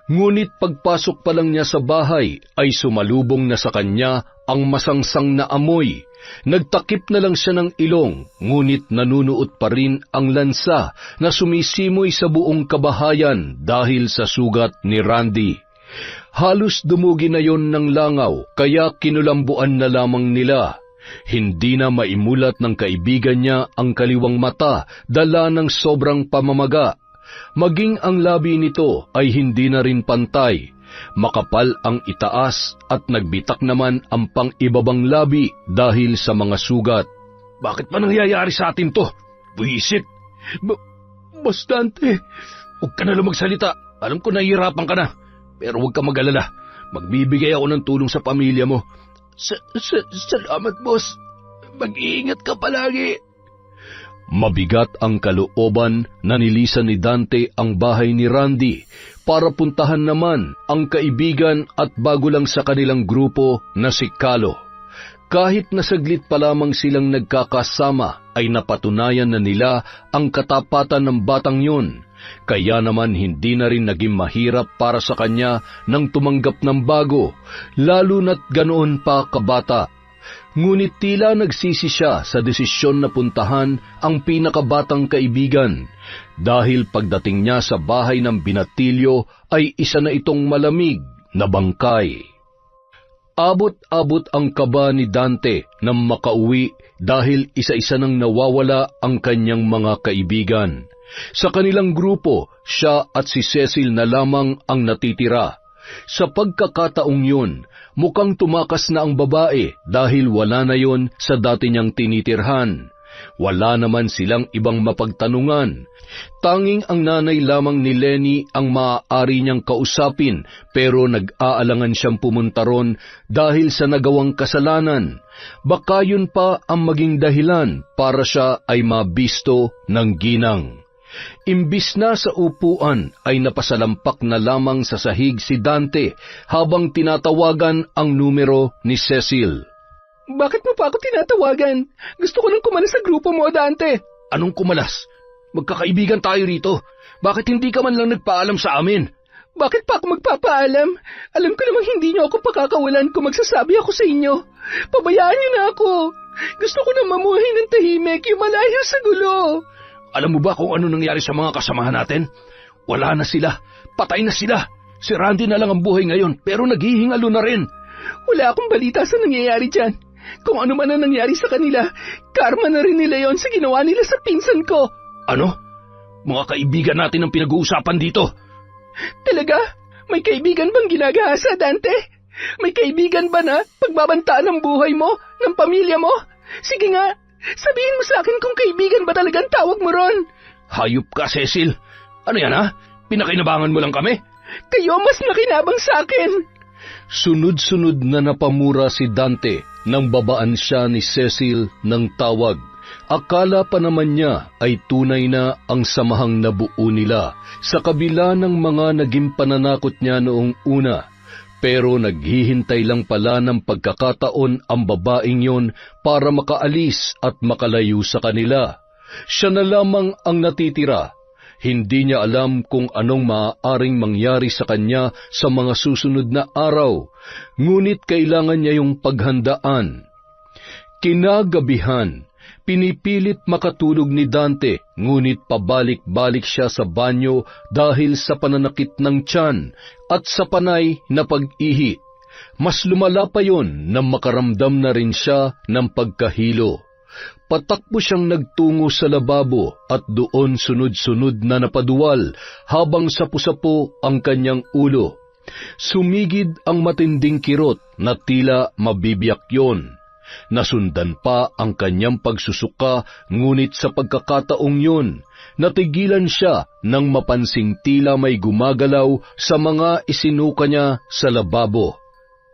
Ngunit pagpasok pa lang niya sa bahay ay sumalubong na sa kanya ang masangsang na amoy. Nagtakip na lang siya ng ilong, ngunit nanunuot pa rin ang lansa na sumisimoy sa buong kabahayan dahil sa sugat ni Randy. Halos dumugi na yon ng langaw, kaya kinulambuan na lamang nila. Hindi na maimulat ng kaibigan niya ang kaliwang mata, dala ng sobrang pamamaga. Maging ang labi nito ay hindi na rin pantay. Makapal ang itaas at nagbitak naman ang pang-ibabang labi dahil sa mga sugat. Bakit pa nangyayari sa atin to? Buisit! Boss Dante, huwag ka na lang magsalita. Alam ko nahihirapan ka na. Pero huwag ka mag-alala. Magbibigay ako ng tulong sa pamilya mo. Salamat, boss. Mag-iingat ka palagi. Mabigat ang kalooban na nilisan ni Dante ang bahay ni Randy. para puntahan naman ang kaibigan at bago lang sa kanilang grupo na si Kalo. Kahit na saglit pa lamang silang nagkakasama ay napatunayan na nila ang katapatan ng batang yun. Kaya naman hindi na rin naging mahirap para sa kanya nang tumanggap ng bago, lalo na't ganoon pa kabata. Ngunit tila nagsisi siya sa desisyon na puntahan ang pinakabatang kaibigan dahil pagdating niya sa bahay ng binatilyo ay isa na itong malamig na bangkay. Abot-abot ang kaba ni Dante nang makauwi dahil isa-isa nang nawawala ang kanyang mga kaibigan. Sa kanilang grupo, siya at si Cecil na lamang ang natitira. Sa pagkakataong yun, mukhang tumakas na ang babae dahil wala na yon sa dati niyang tinitirhan. Wala naman silang ibang mapagtanungan. Tanging ang nanay lamang ni Lenny ang maaari niyang kausapin pero nag-aalangan siyang pumunta ron dahil sa nagawang kasalanan. Baka yun pa ang maging dahilan para siya ay mabisto ng ginang. Imbis na sa upuan ay napasalampak na lamang sa sahig si Dante habang tinatawagan ang numero ni Cecil. Bakit mo pa ako tinatawagan? Gusto ko nang kumalas sa grupo mo, Dante. Anong kumalas? Magkakaibigan tayo rito. Bakit hindi ka man lang nagpaalam sa amin? Bakit pa ako magpapaalam? Alam ko namang hindi niyo ako pakakawalan kung magsasabi ako sa inyo. Pabayaan niyo na ako. Gusto ko na mamuhay ng tahimik, yung malayo sa gulo. Alam mo ba kung ano nangyari sa mga kasamahan natin? Wala na sila. Patay na sila. Si Randy na lang ang buhay ngayon, pero naghihingalo na rin. Wala akong balita sa nangyayari dyan. Kung ano man ang nangyari sa kanila, karma na rin nila yon sa ginawa nila sa pinsan ko. Ano? Mga kaibigan natin ang pinag-uusapan dito. Talaga? May kaibigan bang ginagahasa, Dante? May kaibigan ba na pagbabantaan ng buhay mo, ng pamilya mo? Sige nga, sabihin mo sa akin kung kaibigan ba talagang tawag mo ron. Hayop ka, Cecil. Ano yan, ha? Pinakinabangan mo lang kami? Kayo mas nakinabang sa akin. Sunod-sunod na napamura si Dante nang babaan siya ni Cecil ng tawag. Akala pa naman niya ay tunay na ang samahang nabuo nila sa kabila ng mga naging pananakot niya noong una. Pero naghihintay lang pala ng pagkakataon ang babaeng yon para makaalis at makalayo sa kanila. Siya na lamang ang natitira. Hindi niya alam kung anong maaaring mangyari sa kanya sa mga susunod na araw, ngunit kailangan niya yung paghandaan. Kinagabihan, pinipilit makatulog ni Dante, ngunit pabalik-balik siya sa banyo dahil sa pananakit ng tiyan at sa panay na pag-ihi. Mas lumala pa yon nang makaramdam na rin siya ng pagkahilo. Patakbo siyang nagtungo sa lababo at doon sunod-sunod na napaduwal habang sapu-sapu ang kanyang ulo. Sumigid ang matinding kirot na tila mabibiyak yon. Nasundan pa ang kanyang pagsusuka, ngunit sa pagkakataong yun, natigilan siya nang mapansing tila may gumagalaw sa mga isinuka niya sa lababo.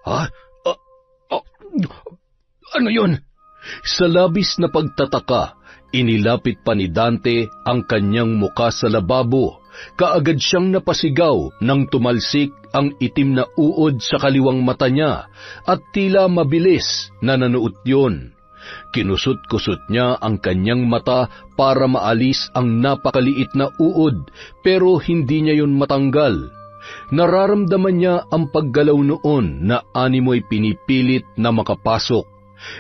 Ha? Ano yun? Sa labis na pagtataka, inilapit pa ni Dante ang kanyang muka sa lababo. Kaagad siyang napasigaw nang tumalsik ang itim na uod sa kaliwang mata niya at tila mabilis na nanuot yun. Kinusot-kusot niya ang kanyang mata para maalis ang napakaliit na uod pero hindi niya yun matanggal. Nararamdaman niya ang paggalaw noon na animoy pinipilit na makapasok.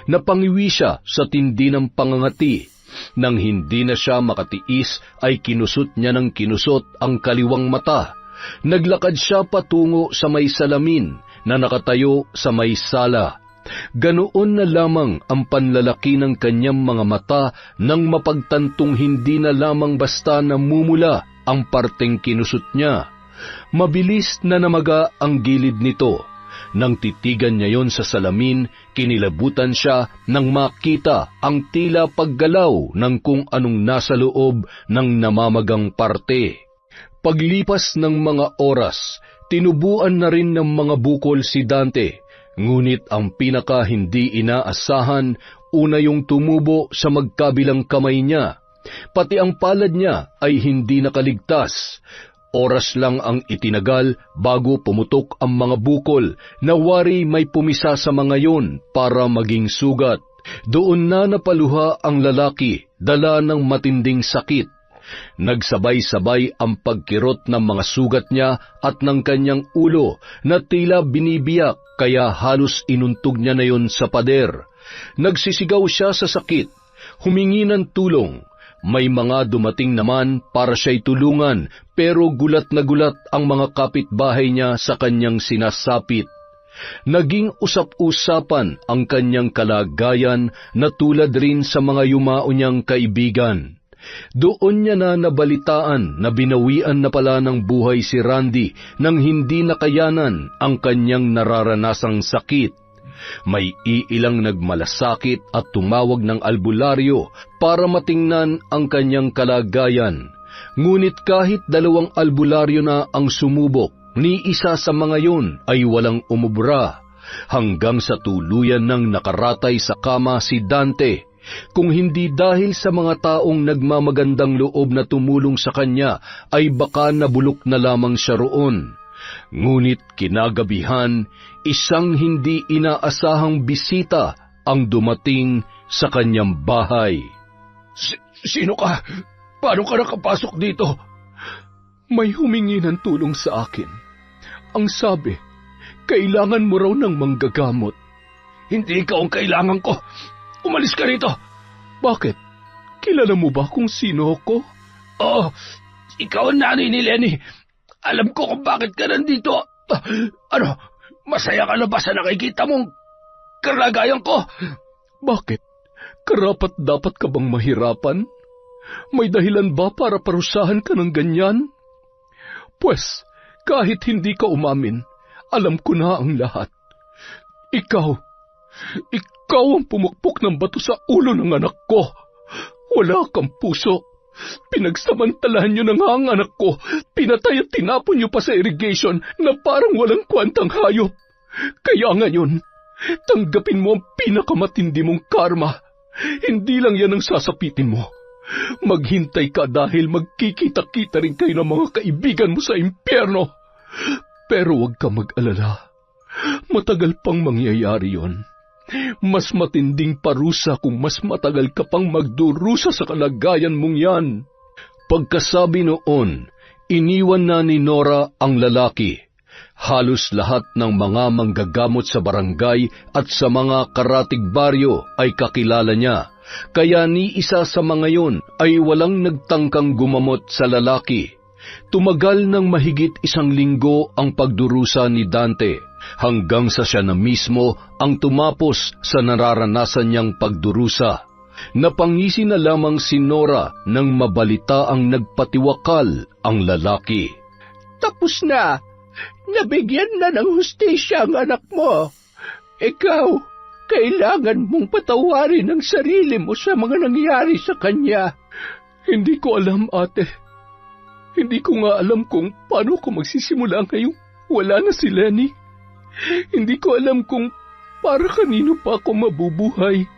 Napangiwi siya sa tindi ng pangangati. Nang hindi na siya makatiis ay kinusot niya ng kinusot ang kaliwang mata. Naglakad siya patungo sa may salamin na nakatayo sa may sala. Ganoon na lamang ang panlalaki ng kanyang mga mata nang mapagtantong hindi na lamang basta namumula ang parteng kinusot niya. Mabilis na namaga ang gilid nito. Nang titigan niya yon sa salamin, kinilabutan siya nang makita ang tila paggalaw ng kung anong nasa loob ng namamagang parte. Paglipas ng mga oras, tinubuan na rin ng mga bukol si Dante, ngunit ang pinaka hindi inaasahan, una yung tumubo sa magkabilang kamay niya. Pati ang palad niya ay hindi nakaligtas. Oras lang ang itinagal bago pumutok ang mga bukol na wari may pumisa sa mga yon para maging sugat. Doon na napaluha ang lalaki, dala ng matinding sakit. Nagsabay-sabay ang pagkirot ng mga sugat niya at ng kanyang ulo na tila binibiyak, kaya halos inuntog niya na yon sa pader. Nagsisigaw siya sa sakit, humingi ng tulong. May mga dumating naman para siya'y tulungan, pero gulat na gulat ang mga kapitbahay niya sa kanyang sinasapit. Naging usap-usapan ang kanyang kalagayan na tulad rin sa mga yumao niyang kaibigan. Doon niya na nabalitaan na binawian na pala ng buhay si Randy nang hindi nakayanan ang kanyang nararanasang sakit. May iilang nagmalasakit at tumawag ng albularyo para matingnan ang kanyang kalagayan. Ngunit kahit 2 albularyo na ang sumubok, ni isa sa mga yon ay walang umubra, hanggang sa tuluyan ng nakaratay sa kama si Dante. Kung hindi dahil sa mga taong nagmamagandang loob na tumulong sa kanya, ay baka nabulok na lamang siya roon. Ngunit kinagabihan, isang hindi inaasahang bisita ang dumating sa kanyang bahay. Sino ka? Paano ka nakapasok dito? May humingi ng tulong sa akin. Ang sabi, kailangan mo raw ng manggagamot. Hindi ikaw ang kailangan ko. Umalis ka rito. Bakit? Kilala mo ba kung sino ako? Oo, ikaw ang nanay ni Lenny. Alam ko kung bakit ka nandito. Ano, masaya ka na ba sa nakikita mong kalagayan ko? Bakit? Karapat dapat ka bang mahirapan? May dahilan ba para parusahan ka ng ganyan? Pwes, kahit hindi ka umamin, alam ko na ang lahat. Ikaw ang pumukpok ng bato sa ulo ng anak ko. Wala kang puso. Pinagsamantalahan niyo na nga ang anak ko. Pinatay at tinapon niyo pa sa irrigation na parang walang kwantang hayop. Kaya ngayon, tanggapin mo ang pinakamatindi mong karma. Hindi lang yan ang sasapitin mo. Maghintay ka dahil magkikita-kita rin kayo ng mga kaibigan mo sa impyerno. Pero huwag ka mag-alala. Matagal pang mangyayari yon. Mas matinding parusa kung mas matagal ka pang magdurusa sa kalagayan mong yan. Pagkasabi noon, iniwan na ni Nora ang lalaki. Halos lahat ng mga manggagamot sa barangay at sa mga karatig baryo ay kakilala niya. Kaya ni isa sa mga yon ay walang nagtangkang gumamot sa lalaki. Tumagal ng mahigit 1 linggo ang pagdurusa ni Dante, hanggang sa siya na mismo ang tumapos sa nararanasan niyang pagdurusa. Napangisi na lamang si Nora nang mabalita ang nagpatiwakal ang lalaki. Tapos na! Nabigyan na ng hustisya ang anak mo. Ikaw, kailangan mong patawarin ang sarili mo sa mga nangyari sa kanya. Hindi ko alam, ate. Hindi ko nga alam kung paano ko magsisimula ngayong wala na si Lenny. Hindi ko alam kung para kanino pa ako mabubuhay.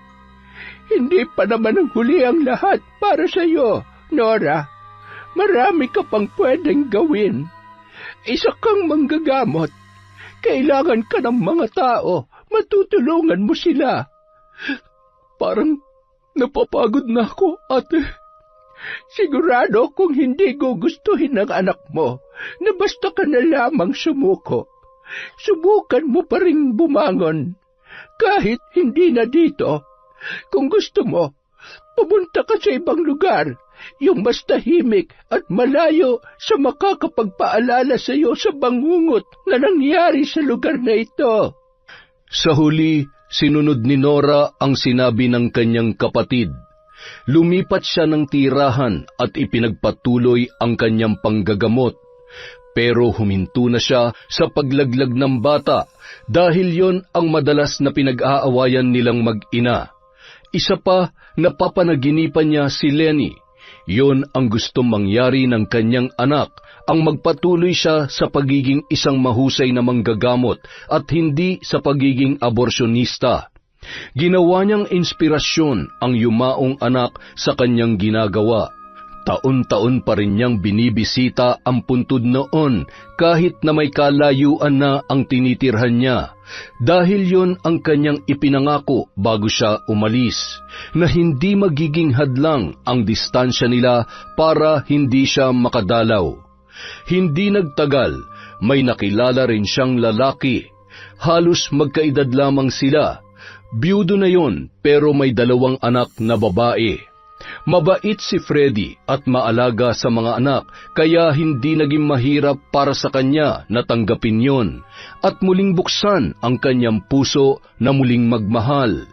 Hindi pa naman ang huli ang lahat para sa iyo, Nora. Marami ka pang pwedeng gawin. Isa kang manggagamot. Kailangan ka ng mga tao. Matutulungan mo sila. Parang napapagod na ako, ate. Sigurado kung hindi gugustuhin ng anak mo na basta ka na lamang sumuko. Subukan mo pa rin bumangon. Kahit hindi na dito. Kung gusto mo, pumunta ka sa ibang lugar, yung mas tahimik at malayo sa makakapagpaalala sa iyo sa bangungot na nangyari sa lugar na ito. Sa huli, sinunod ni Nora ang sinabi ng kanyang kapatid. Lumipat siya ng tirahan at ipinagpatuloy ang kanyang panggagamot. Pero huminto na siya sa paglaglag ng bata dahil yon ang madalas na pinag-aawayan nilang mag-ina. Isa pa, napapanaginipan niya si Lenny. Yon ang gustong mangyari ng kanyang anak, ang magpatuloy siya sa pagiging isang mahusay na manggagamot at hindi sa pagiging aborsyonista. Ginawa niyang inspirasyon ang yumaong anak sa kanyang ginagawa. Taon-taon pa rin niyang binibisita ang puntod noon kahit na may kalayuan na ang tinitirhan niya. Dahil yon ang kanyang ipinangako bago siya umalis, na hindi magiging hadlang ang distansya nila para hindi siya makadalaw. Hindi nagtagal, may nakilala rin siyang lalaki. Halos magkaedad lamang sila. Biyudo na yon pero may 2 anak na babae. Mabait si Freddy at maalaga sa mga anak, kaya hindi naging mahirap para sa kanya na tanggapin yon at muling buksan ang kanyang puso na muling magmahal.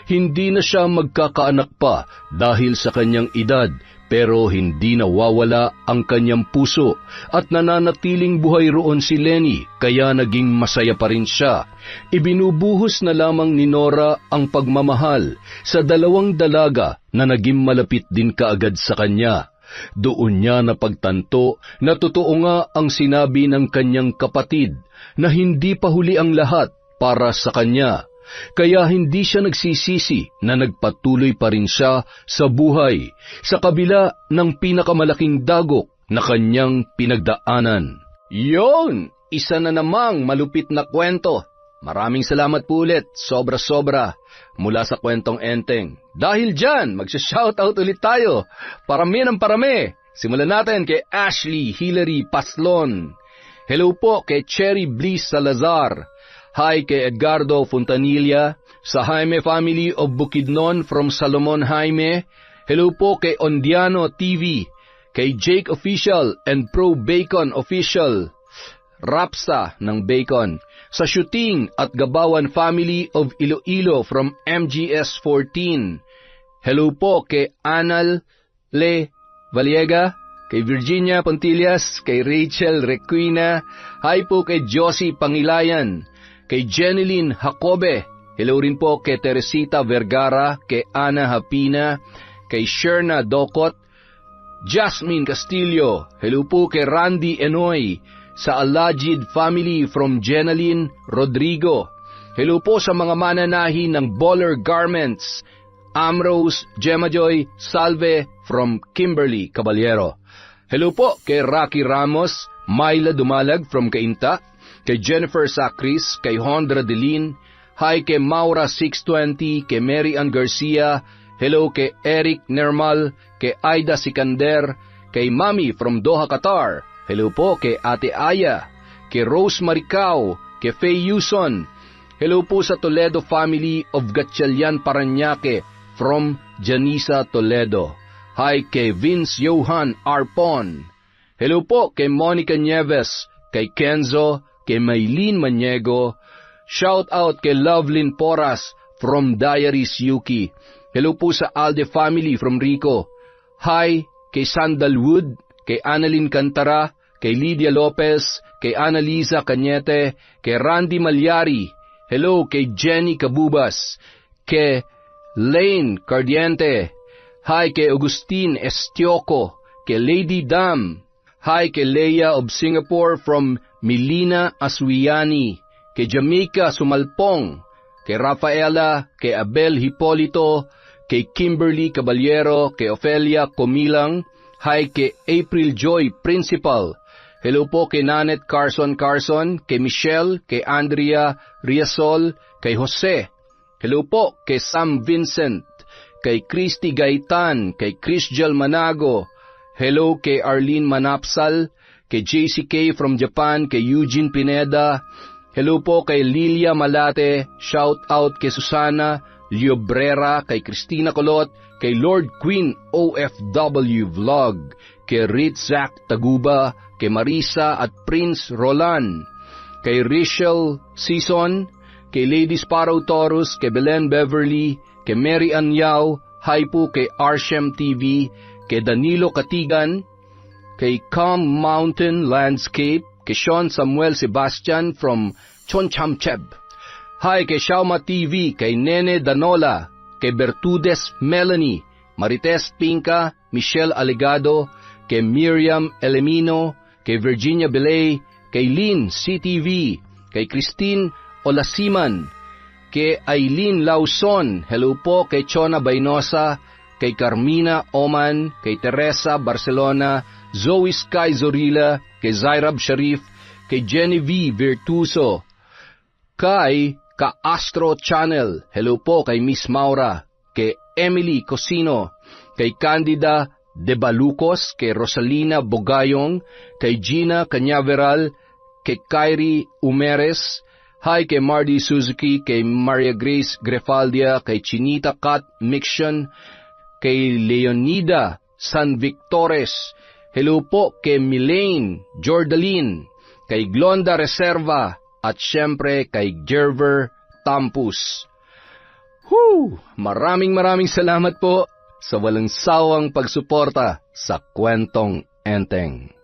Hindi na siya magkakaanak pa dahil sa kanyang edad, pero hindi nawawala ang kanyang puso at nananatiling buhay roon si Lenny, kaya naging masaya pa rin siya. Ibinubuhos na lamang ni Nora ang pagmamahal sa 2 dalaga na naging malapit din kaagad sa kanya. Doon niya napagtanto na totoo nga ang sinabi ng kanyang kapatid na hindi pa huli ang lahat para sa kanya. Kaya hindi siya nagsisisi na nagpatuloy pa rin siya sa buhay sa kabila ng pinakamalaking dagok na kanyang pinagdaanan. Yon! Isa na namang malupit na kwento. Maraming salamat po ulit, sobra-sobra, mula sa Kwentong Enteng. Dahil dyan, magsha-shoutout ulit tayo. Parami ng parami. Simulan natin kay Ashley Hillary Paslon. Hello po kay Cherry Bliss Salazar. Hi kay Edgardo Fontanilla, sa Jaime Family of Bukidnon from Salomon Jaime. Hello po kay Ondiano TV, kay Jake Official and Pro Bacon Official, Rapsa ng Bacon. Sa Shooting at Gabawan Family of Iloilo from MGS 14. Hello po kay Anal Le Valiega, kay Virginia Pontillas, kay Rachel Requina. Hi po kay Josie Pangilayan, kay Jeneline Jacobe. Hello rin po kay Teresita Vergara, kay Ana Hapina, kay Sherna Dokot, Jasmine Castillo. Hello po kay Randy Enoy, sa Alajid Family from Jeneline Rodrigo. Hello po sa mga mananahi ng Baller Garments, Amrose, Gemajoy, Salve from Kimberly Caballero. Hello po kay Rocky Ramos, Myla Dumalag from Cainta, kay Jennifer Sacris, kay Hondra Delin. Hi kay Maura 620, kay Mary Ann Garcia. Hello kay Eric Nermal, kay Aida Sikander, kay Mami from Doha, Qatar. Hello po kay Ate Aya, kay Rose Maricao, kay Faye Yuson. Hello po sa Toledo Family of Gatchalian, Parañaque from Janisa Toledo. Hi kay Vince Johan Arpon. Hello po kay Monica Nieves, kay Kenzo, kay Maylene Maniego. Shout out kay Lovelyn Poras from Diaries Yuki. Hello po sa Alde Family from Rico. Hi kay Sandalwood, kay Annalyn Cantara, kay Lydia Lopez, kay Annalisa Cañete, kay Randy Malyari. Hello kay Jenny Cabubas, kay Lane Cardiente. Hi kay Agustin Estioco, kay Lady Dam. Hi kay Leia of Singapore from Milina Aswiani, kay Jamaica Sumalpong, kay Rafaela, kay Abel Hipolito, kay Kimberly Caballero, kay Ofelia Comilang. Hi kay April Joy Principal. Hello po kay Nanette Carson, kay Michelle, kay Andrea Riasol, kay Jose. Hello po kay Sam Vincent, kay Christy Gaitan, kay Chrisjal Manago. Hello kay Arlene Manapsal, kay JCK from Japan, kay Eugene Pineda. Hello po kay Lilia Malate. Shout out kay Susana Liobrera, kay Christina Colot, kay Lord Queen OFW Vlog, kay Ritzak Taguba, kay Marisa at Prince Roland, kay Rachel Season, kay Lady Sparrow Taurus, kay Belen Beverly, kay Mary Ann Yao. Hi po kay Arshem TV, kay Danilo Katigan, kay Calm Mountain Landscape, kay Sean Samuel Sebastian from Chonchamcheb. Hi kay Shauma TV, kay Nene Danola, kay Bertudes Melanie, Marites Pinca, Michelle Alegado, kay Miriam Elemino, kay Virginia Belay, kay Lynn CTV, kay Christine Olasiman, kay Aileen Lauson. Hello po kay Chona Bainosa, kay Carmina Oman, kay Teresa Barcelona, Zoe Sky Zorilla, kay Zairab Sharif, kay Genevieve Virtuso, kay Ka-Astro Channel, hello po kay Miss Maura, kay Emily Cosino, kay Candida De Balucos, kay Rosalina Bogayong, kay Gina Cañaveral, kay Kyrie Umeres, hi kay Mardy Suzuki, kay Maria Grace Grefaldia, kay Chinita Kat Mixion, kay Leonida San Victores, hello po kay Milaine Jordaline, kay Glonda Reserva, at syempre kay Gerver Tampus. Maraming salamat po sa walang sawang pagsuporta sa Kwentong Enteng.